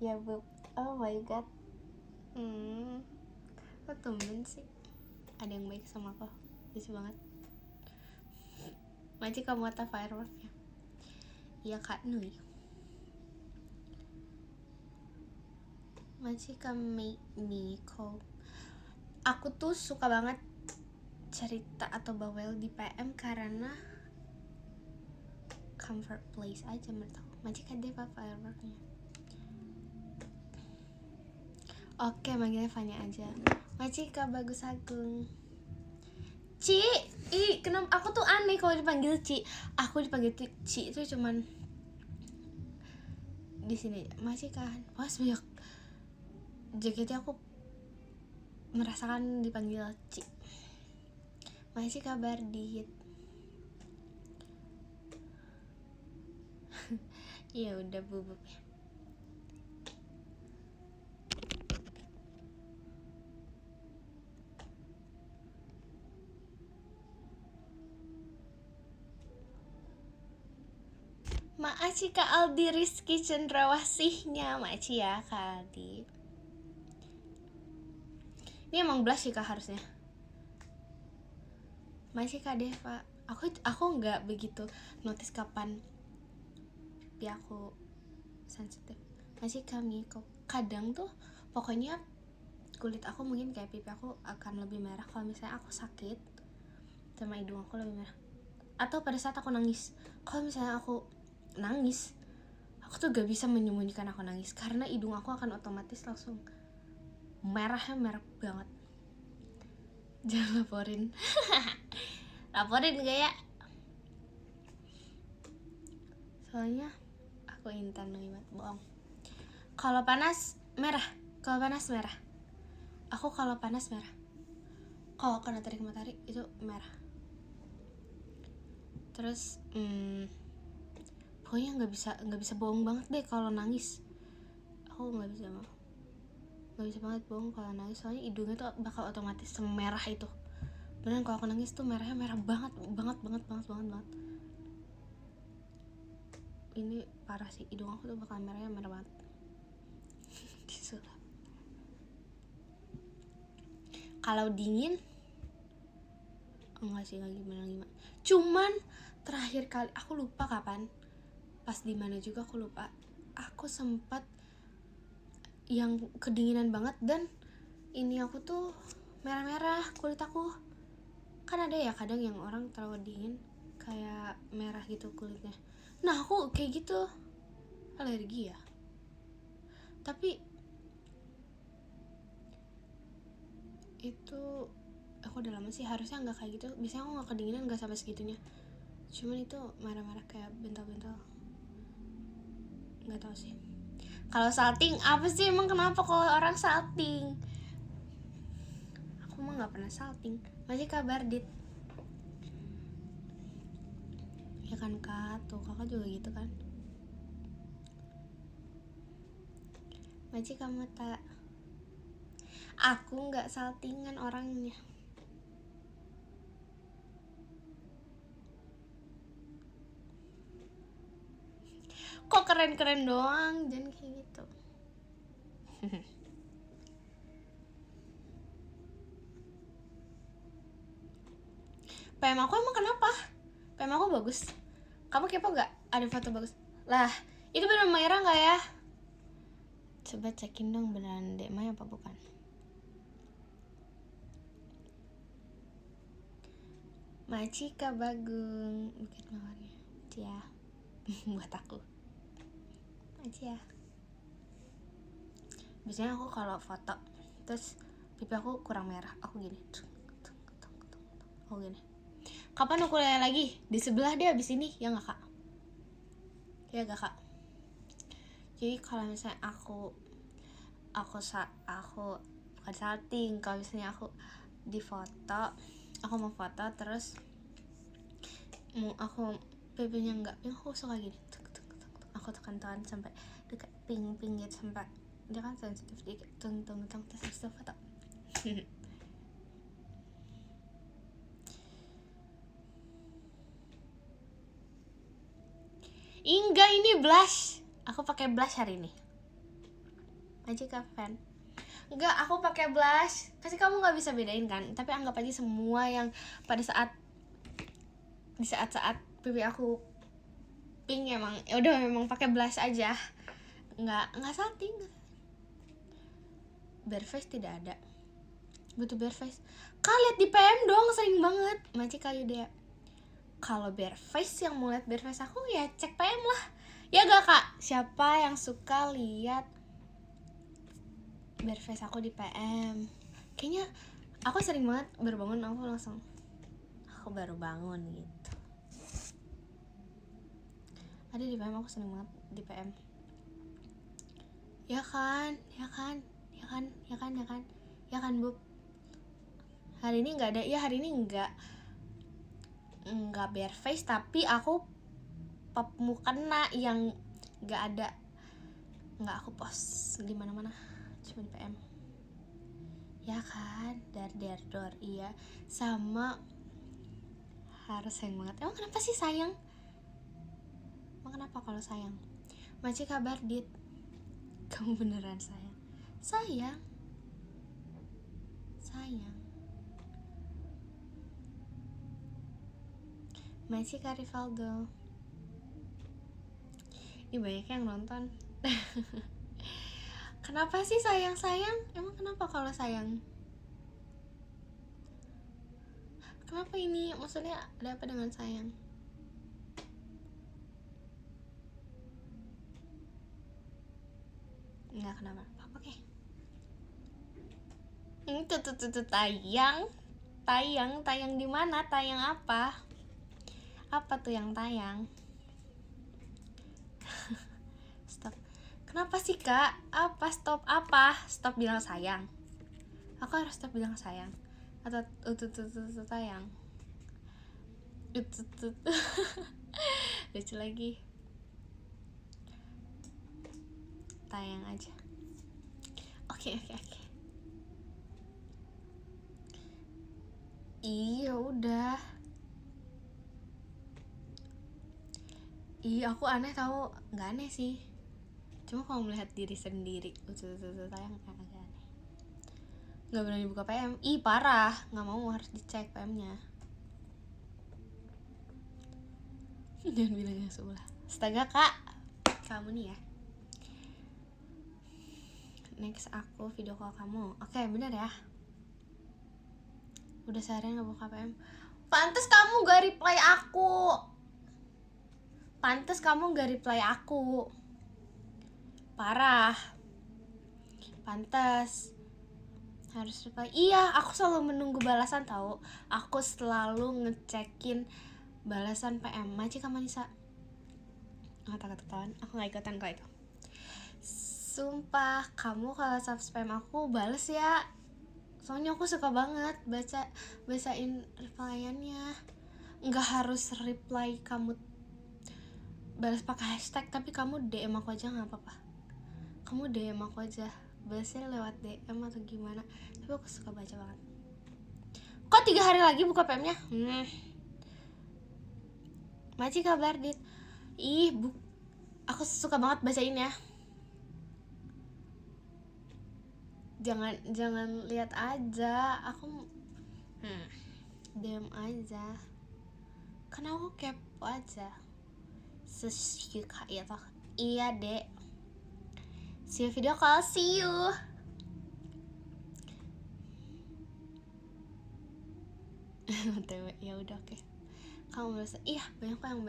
Ya bu. Oh my god. Kok tumben sih ada yang baik sama aku. Lucu banget. Masih kamu mata firework ya. Iya Kak Nui. Machika make me cold. Aku tuh suka banget cerita atau bawel di PM karena comfort place aja menurut aku. Machika deh fireworknya. Oke, manggilnya Fanya aja. Machika Bagus Agung. Ci, kenapa aku tuh aneh kalau dipanggil Ci. Aku dipanggil Ci itu cuman di sini. Machika, wah sebanyak JKT aku merasakan dipanggil Ci. Machika Bardit. Iya udah bubuk ya. Makasih Kak Aldi Rizky Cendrawasihnya. Makasih ya Kak Aldi. Ini emang blush sih Kak harusnya. Makasih Kak Deva. Aku nggak begitu notice kapan pipi aku sensitif. Masih kami kok kadang tuh pokoknya kulit aku mungkin kayak pipi aku akan lebih merah kalau misalnya aku sakit sama hidung aku lebih merah. Atau pada saat aku nangis. Kalau misalnya aku nangis, aku tuh gak bisa menyembunyikan aku nangis karena hidung aku akan otomatis langsung merah banget. Jangan laporin. Laporin gak ya? Soalnya aku intan banget, bohong. Kalau panas merah, kalau panas merah. Aku kalau panas merah. Kalau kena terik matahari itu merah. Terus pokoknya nggak bisa bohong banget deh kalau nangis. Aku nggak bisa banget bohong kalau nangis, soalnya hidungnya tuh bakal otomatis semerah itu. Beneran kalau aku nangis tuh merahnya merah banget. Ini parah sih, hidung aku tuh bakal merahnya merah banget. Disulap. Kalau dingin enggak sih, enggak gimana. Cuman terakhir kali aku lupa kapan, pas di mana juga aku lupa. Aku sempat yang kedinginan banget dan ini aku tuh merah-merah kulit aku. Kan ada ya kadang yang orang terlalu dingin kayak merah gitu kulitnya. Nah aku kayak gitu, alergi ya. Tapi itu aku udah lama sih, harusnya nggak kayak gitu. Biasanya aku nggak kedinginan, nggak sampai segitunya. Cuman itu merah-merah kayak bental-bental. Nggak tahu sih. Kalau salting apa sih emang, kenapa kalau orang salting? Aku mah nggak pernah salting. Masih kabar dit. Ya kan Kak, tuh kakak juga gitu kan. Maci kamu tak. Aku nggak saltingan orangnya. Kok keren-keren doang, jangan kayak gitu. PM aku emang kenapa? PM aku bagus. Kamu kepo gak? Ada foto bagus. Lah, itu bener Maira gak ya? Coba cekin dong beneran Dek Mai apa bukan. Macika Bagung, Bukit Mawarnya. Cia. Buat aku. Cia. Biasanya aku kalau foto terus pipi aku kurang merah, aku gini. Aku gini. Kapan ukulele lagi? Di sebelah dia abis ini, ya gak Kak? Ya gak Kak? Jadi kalau misalnya aku bukan salting, kalau misalnya aku di foto, aku mau foto terus mau aku pipinya nggak pink, aku suka gini, aku tekan sampai dekat pink gitu, sampai dia kan sensitif dikit, tung terus foto. Enggak, ini blush. Aku pakai blush hari ini. Magic fan. Enggak, aku pakai blush. Pasti kamu nggak bisa bedain kan? Tapi anggap aja semua yang pada saat di saat pipi aku pink emang ya udah memang pakai blush aja, nggak salting. Bare face tidak ada, butuh bare face. Kak lihat di PM dong, sering banget Maci kayu deh. Kalau bare face yang mau lihat bare face aku ya cek PM lah, ya gak Kak? Siapa yang suka lihat bare face aku di PM? Kayaknya aku sering banget baru bangun aku langsung aku baru bangun gitu. Ada di PM, aku sering banget di PM. Ya kan Bub. Hari ini nggak ada, ya hari ini nggak bare face, tapi aku pop mukena yang nggak aku post di mana-mana, cuma di PM. Ya kan, dar iya, sama harus sayang banget. Emang kenapa sih sayang? Emang kenapa kalau sayang? Maci kabar Dit, kamu beneran sayang? Sayang. Maci Kak Rivaldo. Ini banyak yang nonton. Kenapa sih sayang? Emang kenapa kalau sayang? Kenapa ini? Maksudnya ada apa dengan sayang? Enggak kenapa? Oke. Tuh tayang di mana? Tayang apa? Apa tuh yang tayang? Stop. Kenapa sih Kak? Apa stop apa? Stop bilang sayang. Aku harus stop bilang sayang atau tayang? Lucu lagi. Tayang aja. Oke. Iya udah. Iya aku aneh tahu, nggak aneh sih. Cuma kalau melihat diri sendiri, tayang agak aneh. Nggak berani buka PM. Ih parah, nggak mau, harus dicek PM-nya. Jangan bilang yang sebelah. Astaga Kak, kamu nih ya. Next aku video call kamu. Oke bener ya. Udah seharian gak buka PM. Pantes kamu gak reply aku. Parah. Pantes harus reply. Iya, aku selalu menunggu balasan tahu. Aku selalu ngecekin balasan PM. Maci Kak Manisa. Takut ketahuan. Aku gak ikutan kok itu. Sumpah, kamu kalau spam aku bales ya. Soalnya aku suka banget bacain replyannya. Nggak harus reply kamu balas pakai hashtag, tapi kamu DM aku aja nggak apa-apa. Kamu DM aku aja, balasnya lewat DM atau gimana. Tapi aku suka baca banget. Kok 3 hari lagi buka PM-nya? Maci kabar Dit. Aku suka banget bacain ya. Jangan lihat aja, aku DM aja. Karena aku kepo aja. Sesuka ya toh. Iya dek. See you video call, see you. Ya udah oke. Kamu balas. Iya banyak kok yang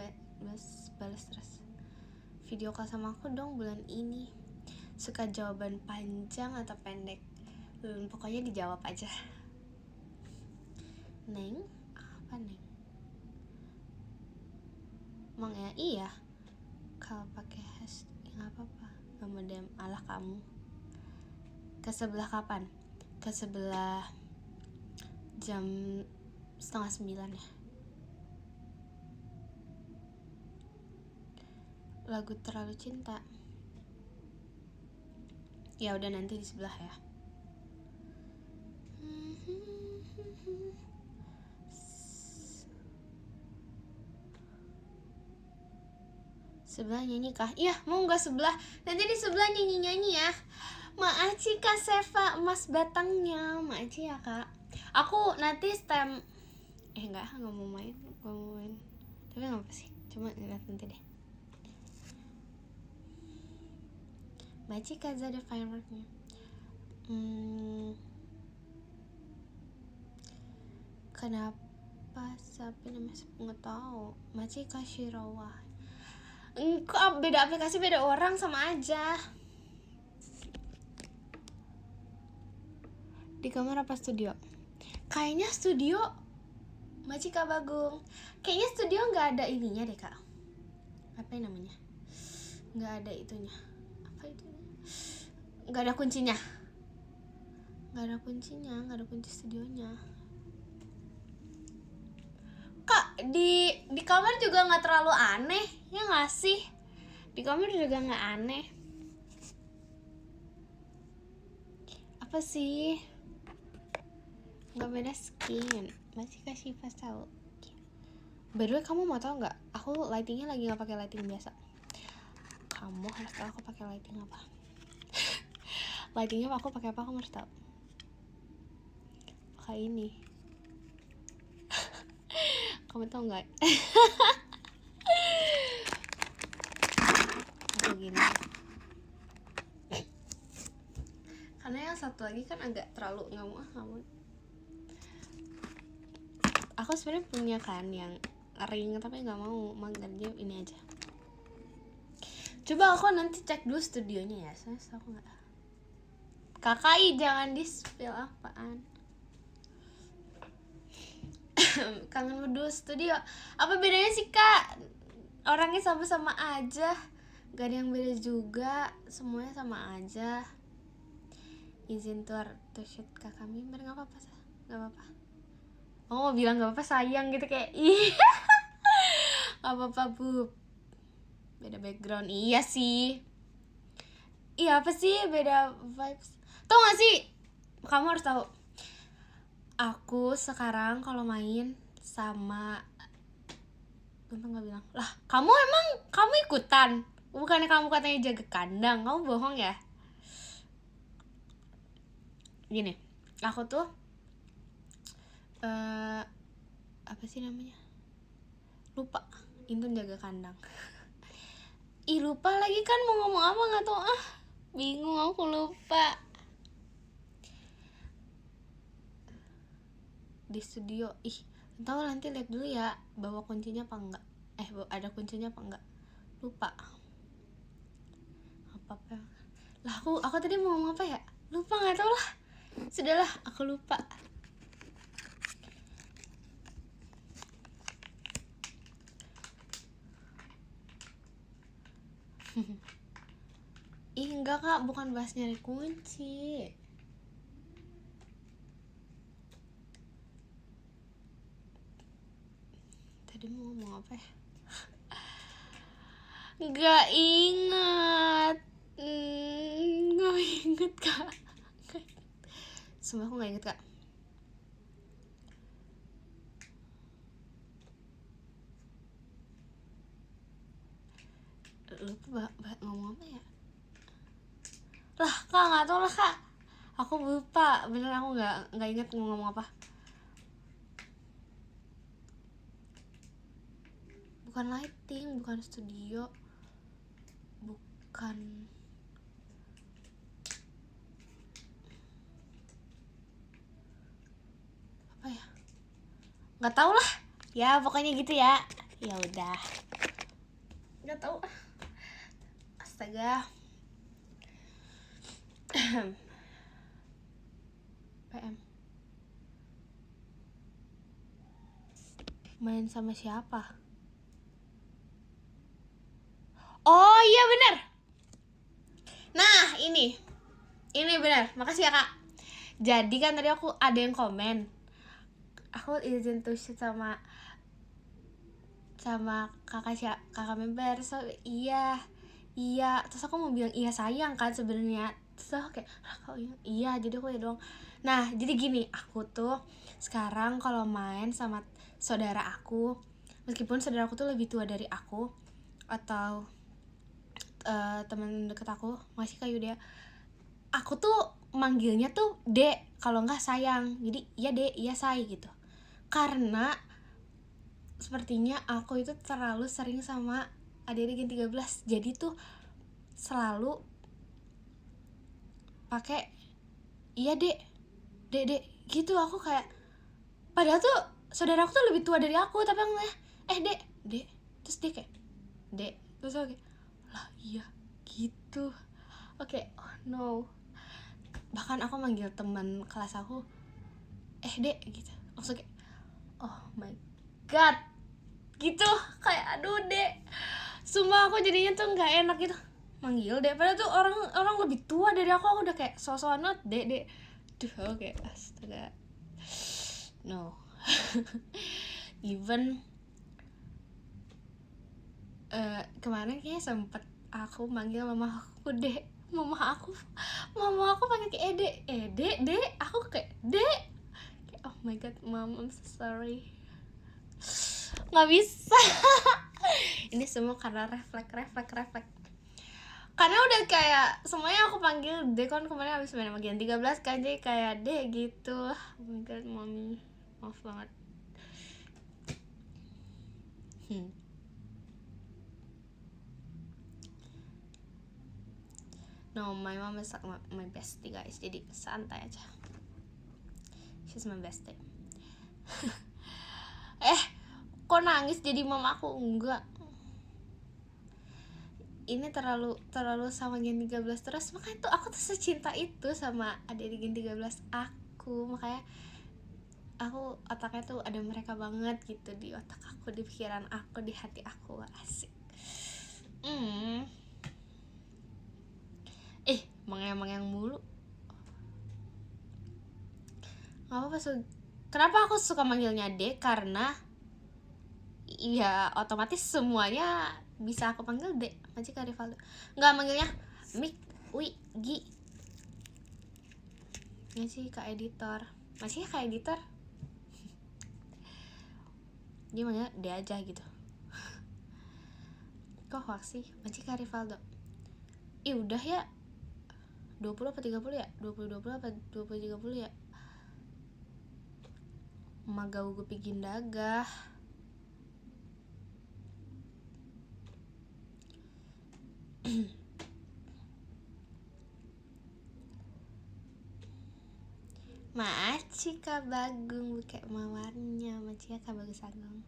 balas terus. Video call sama aku dong bulan ini. Suka jawaban panjang atau pendek? Pokoknya dijawab aja. Neng? Apa Neng? Emang ya iya. Kalau pakai hashtag nggak apa-apa. Gak mau DM ala kamu. Ke sebelah kapan? Ke sebelah jam 8:30 ya. Lagu Terlalu Cinta. Ya udah nanti di sebelah ya. Sebelah nyanyi kah? Iya mau gak sebelah? Nanti di sebelah nyanyi ya. Maaci Kak Seva emas batangnya. Maaci ya Kak. Aku nanti enggak mau main. Tapi gak apa sih. Cuma lihat nanti deh. Machika ada fireworknya. Kenapa sapi namanya sapi, nggak tahu. Machika Shirawa. Kok beda aplikasi beda orang, sama aja. Di kamar apa studio? Kayaknya studio Machika Bagung. Kayaknya studio nggak ada ininya deh kak. Apa yang namanya? Nggak ada itunya. Apa itu? Nggak ada kuncinya. Nggak ada kuncinya, nggak ada kunci studionya. Kak, di kamar juga nggak terlalu aneh, ya nggak sih? Di kamar juga nggak aneh. Apa sih? Nggak beda skin. Masih kasih pas tahu. By the way, kamu mau tahu nggak? Aku lightingnya lagi nggak pakai lighting biasa. Kamu harus tahu aku pakai lighting apa. Lightingnya aku pakai apa? Kamu harus tahu. Pakai ini. Kamu tahu nggak? Begini. Karena yang satu lagi kan agak terlalu nggak mau. Aku sebenarnya punya kan yang ring tapi nggak mau, makanya ini aja. Coba aku nanti cek dulu studionya ya, soalnya aku nggak. KKI jangan di spill apaan. Kangen berdua studio. Apa bedanya sih kak? Orangnya sama-sama aja, gak ada yang beda juga, semuanya sama aja. Izin tour to shoot kakak member, nggak apa-apa, nggak apa-apa. Oh mau bilang nggak apa-apa sayang gitu kayak ih. Nggak apa-apa bu, beda background. Iya sih, iya apa sih beda vibes. Tau gak sih, kamu harus tahu. Aku sekarang kalau main sama Untung gak bilang lah, kamu ikutan, bukannya kamu katanya jaga kandang. Kamu bohong ya. Gini, aku tuh apa sih namanya, lupa. Intun jaga kandang. Ih lupa lagi kan mau ngomong apa, nggak tahu, bingung, aku lupa. Di studio, tahu nanti lihat dulu ya bawa kuncinya apa enggak. Ada kuncinya apa enggak, lupa. Apa lah, aku tadi mau ngomong apa ya, lupa, nggak tahu lah, sudahlah aku lupa. Enggak kak, bukan bahas nyari kunci. Tadi mau ngomong apa ya? Nggak ingat. Nggak inget kak. Sumpah aku nggak inget kak. Lupa ngomong apa ya? Lah kak, nggak tahu lah kak. Aku lupa, bener, aku nggak inget ngomong apa. Bukan lighting, bukan studio, bukan apa ya, nggak tahu lah ya, pokoknya gitu ya. Ya udah, nggak tahu. Astaga. PM main sama siapa? Oh iya bener. Nah ini bener, makasih ya kak. Jadi kan tadi aku ada yang komen, aku izin tuh sama kakak member. So iya, terus aku mau bilang iya sayang kan sebenarnya. Terus aku kayak kok iya, jadi aku ya dong. Nah jadi gini, aku tuh sekarang kalau main sama saudara aku, meskipun saudara aku tuh lebih tua dari aku atau teman deket aku, masih kayu dia, aku tuh manggilnya tuh dek, kalau nggak sayang. Jadi iya dek, iya say gitu. Karena sepertinya aku itu terlalu sering sama adik-adik Gen 13. Jadi tuh selalu pakai iya dek gitu. Aku kayak, padahal tuh saudara aku tuh lebih tua dari aku, tapi aku dek, terus dia kayak dek, terus aku kayak lah iya gitu. Oke, oh no. Bahkan aku manggil teman kelas aku dek gitu, langsung kayak oh my god gitu, kayak aduh dek. Sumpah aku jadinya tuh nggak enak gitu manggil dek, padahal tuh orang lebih tua dari aku udah kayak so-soan dek. Duh, oke, astaga, no. Even kemarin kayaknya sempet aku manggil mama aku dek. Mama aku pakai kayak dek, aku kayak dek. Oh my god, mom, I'm so sorry. Nggak bisa. Ini semua karena refleks. Karena udah kayak semuanya aku panggil dek, kan kemarin habis main bagian 13 kan, jadi kayak dek gitu. Oh my god, mommy, maaf banget. No, my mom is like my bestie guys, jadi santai aja. She's my bestie. Kok nangis jadi mama aku? Enggak, ini terlalu sama Gen 13 terus, makanya tuh aku tuh secinta itu sama adik Gen 13 aku. Makanya aku otaknya tuh ada mereka banget gitu, di otak aku, di pikiran aku, di hati aku. Asik. Mengyang mulu. Gak apa-apa. Kenapa aku suka manggilnya dek? Karena ya otomatis semuanya bisa aku panggil dek. Majika Rivaldo. Nggak manggilnya Mik, Wi, Gi. Ya sih, Kak Editor. Masih Kak Editor. Dia manggilnya dia aja gitu. Kok hoax sih? Majika Rivaldo. Udah ya. 20 apa 30 ya? 20 apa 20 30 ya? Magau gue pigin dagah. Macika Bagung buka mawarnya. Macika Bagus Agung.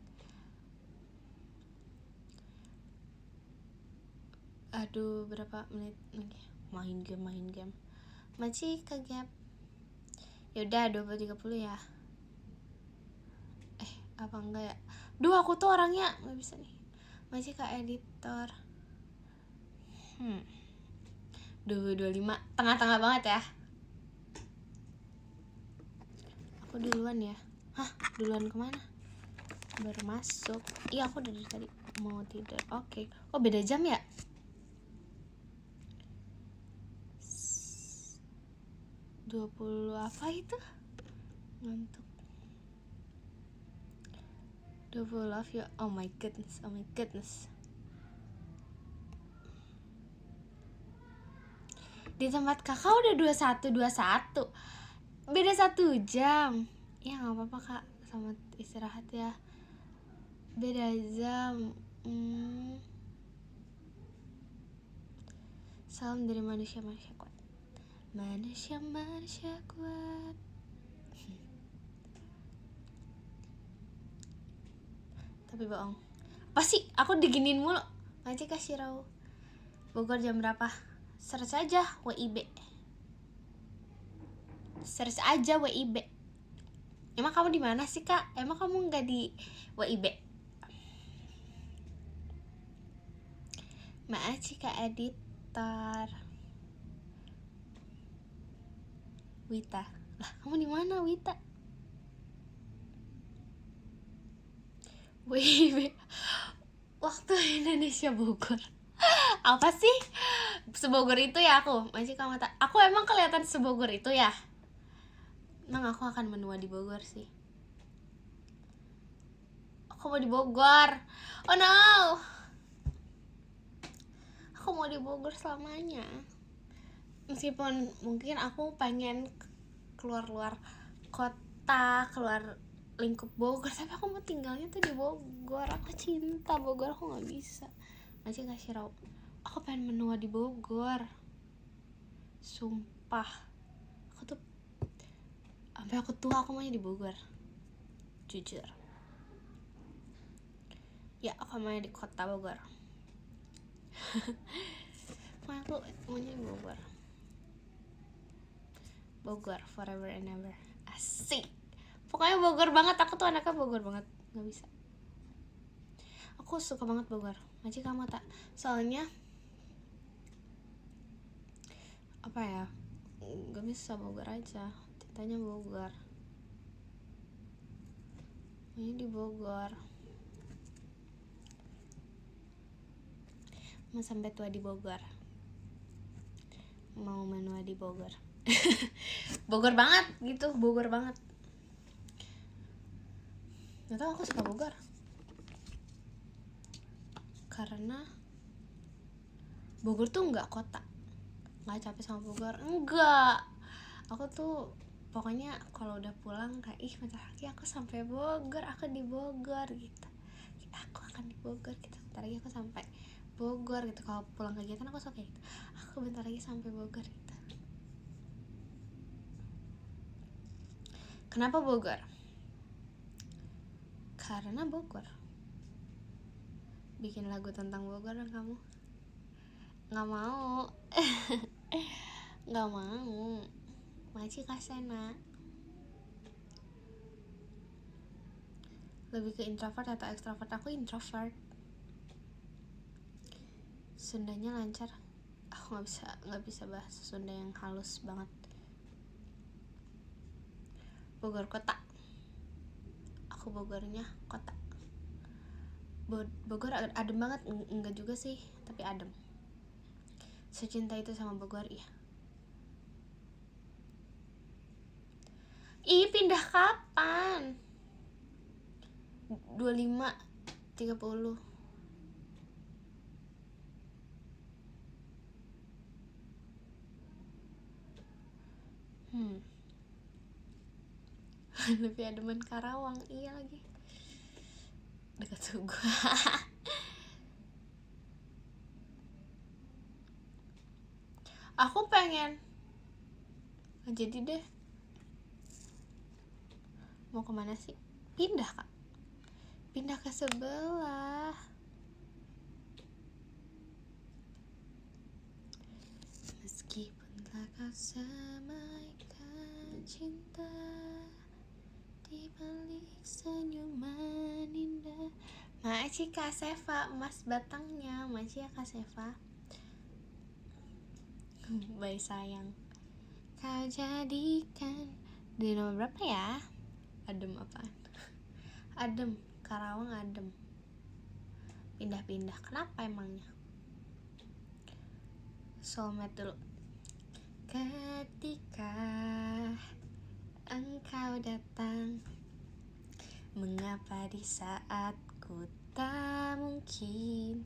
Aduh, berapa menit lagi? Main game. Macika gap. Yaudah 20-30 ya. Apa enggak ya? Duh, aku tuh orangnya nggak bisa nih. Macika Editor. 25, tengah-tengah banget ya. Aku duluan ya. Hah, duluan kemana? Baru masuk. Iya, aku dari tadi mau tidur. Oke. Oh, beda jam ya? 20 apa itu? Ngantuk. 20 love you. Oh my goodness. Di tempat kakak udah 21. Beda 1 jam. Ya gak apa-apa kak, selamat istirahat ya. Beda jam. Salam dari manusia kuat. Manusia kuat. Tapi bohong. Pasti aku diginiin mulu. Ngaji kasih Rau. Bogor jam berapa? Search aja WIB. Emang kamu di mana sih kak? Emang kamu nggak di WIB? Maaf sih kak Editor. Wita. Lah, kamu di mana Wita? WIB. Waktu Indonesia Bogor. Apa sih? Sebogor itu ya aku. Masih kamu tak? Aku emang kelihatan sebogor itu ya. Emang aku akan menua di Bogor sih. Aku mau di Bogor. Oh no. Aku mau di Bogor selamanya. Meskipun mungkin aku pengen keluar kota, keluar lingkup Bogor, tapi aku mau tinggalnya tuh di Bogor. Aku cinta Bogor, aku nggak bisa. Masih kasih Rau. Aku pengen menua di Bogor. Sumpah. sumpah aku tuh sampai aku tua aku maunya di Bogor, jujur ya, aku maunya di kota Bogor. Aku maunya di Bogor, Bogor forever and ever, asik. Pokoknya Bogor banget, aku tuh anaknya Bogor banget, nggak bisa. Aku suka banget Bogor, Maci kamu tak? Soalnya apa ya, nggak bisa Bogor aja, cintanya Bogor, ini di Bogor, mau sampai tua di Bogor, mau menua di Bogor. Bogor banget gitu, Bogor banget. Gak tau, aku suka Bogor karena Bogor tuh nggak kota, nggak capek sama Bogor, enggak. Aku tuh pokoknya kalau udah pulang kayak bentar lagi aku sampai Bogor, aku di Bogor gitu, aku akan di Bogor gitu, bentar lagi aku sampai Bogor gitu. Kalau pulang kegiatan aku suka gitu, aku bentar lagi sampai Bogor gitu. Kenapa Bogor? Karena Bogor. Bikin lagu tentang Bogor dong kamu? Nggak mau. Nggak mau. Maci Kasena. Lebih ke introvert atau extrovert? Aku introvert. Sundanya lancar. Aku nggak bisa bahasa Sunda yang halus banget. Bogor kota. Aku Bogornya kota. Bogor adem banget, enggak juga sih, tapi adem. Secinta itu sama Bogor, iya. Ih, pindah kapan? 25, 30. Lebih ademan Karawang, iya lagi. Dekat Tugu. Aku pengen. Jadi deh. Mau kemana sih? Pindah kak. Pindah ke sebelah. Meskipun telah kau semaikan cinta di balik senyuman indah. Makasih Kak Seva, emas batangnya. Makasih ya Kak Seva. Bye sayang. Kau jadikan. Di nomor berapa ya? Adem apaan? Adem, Karawang adem. Pindah-pindah, kenapa emangnya? Soulmate dulu. Ketika engkau datang, mengapa di saat ku tak mungkin?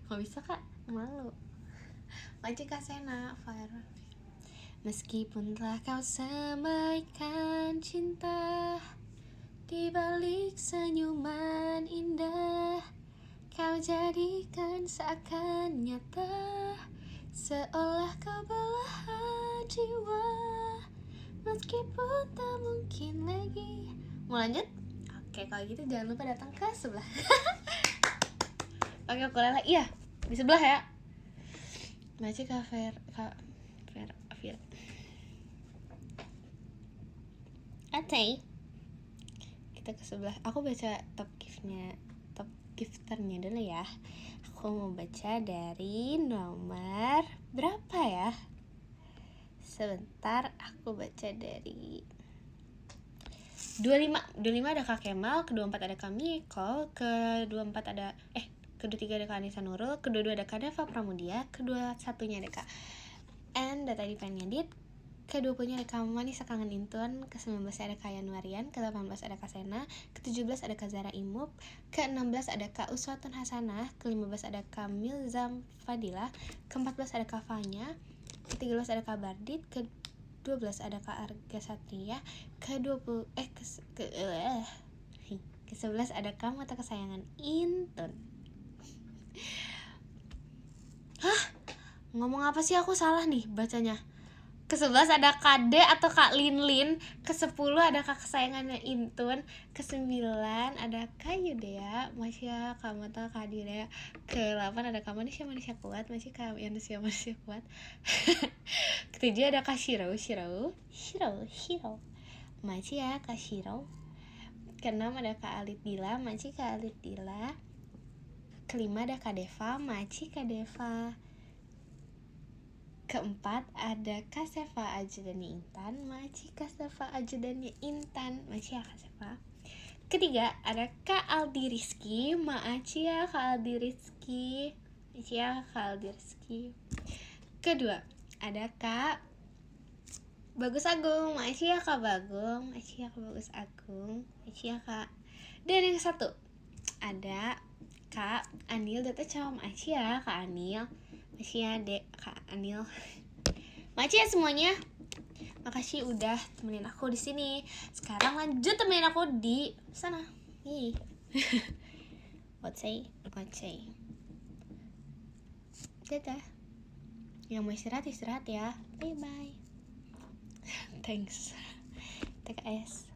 Gak bisa kak, malu. Wajib Kak Sena, Fire. Meskipun telah kau semaikan cinta di balik senyuman indah, kau jadikan seakan nyata, seolah kau belahan jiwa. Meskipun tak mungkin lagi. Mau lanjut? Oke, kalau gitu jangan lupa datang ke sebelah. Pakai ukulele, iya di sebelah ya. Baca Kak Fer. Oke, kita ke sebelah. Aku baca top gifternya dulu ya. Aku mau baca dari nomor berapa ya? Sebentar, aku baca dari 25 ada Kak Kemal, ke-24 ada Kak Miko, ke-24 ada ke-23 ada Kak Anissa Nurul, ke-22 ada Kak Deva Pramudia, ke-21-nya ada Kak Enda tadi pengen ngedit, ke-20-nya ada Kak Manisa Kangen Intun, ke-19 ada Kak Yanuarian, ke-18 ada Kak Sena, ke-17 ada Kak Zara Imub, ke-16 ada Kak Uswatun Hasanah, ke-15 ada Kak Milzam Fadila, ke-14 ada Kak Fanya, ke-13 ada Kak Bardit, ke-12 ada Kak Arga Satria, ke-11 ada Kak Mata Kesayangan Intun. Hah? Ngomong apa sih, aku salah nih bacanya. ke-11 ada Kak D atau Kak Linlin. Ke-10 ada Kak kesayangannya Intun. Ke-9 ada Kak Yudea, Masya, Kak Mata, Kak Didea. Ke-8 ada Kak Manusia Kuat, masih Kak Manusia Kuat. Ke-7 ada Kak Shiro. Masih ya Kak Shiro. Ke-6 ada Kak Alit Dila, masih Kak Alit Dila. Ke-5 ada Kak Deva, masih Kak Deva. Ke-4 ada Kak Sefa Ajudannya Intan, masih Kak Sefa Ajudannya Intan, masih ya Kak Sefa. Ke-3 ada Kak Aldi Rizky, masih ya Kak Aldi Rizky, masih ya Kak Aldi Rizky. Ke-2 ada Kak Bagus Agung, masih ya Kak Bagong, masih ya Kak Bagus Agung, masih ya Kak. Dan yang satu ada Kak Anil Data Cam, masih ya Kak Anil, masih ya Dek Kak Anil. Makasih ya semuanya. Makasih udah temenin aku di sini. Sekarang lanjut temenin aku di sana. Nih. What say? Dadah. Yang mau istirahat ya. Bye bye. Thanks. TKS.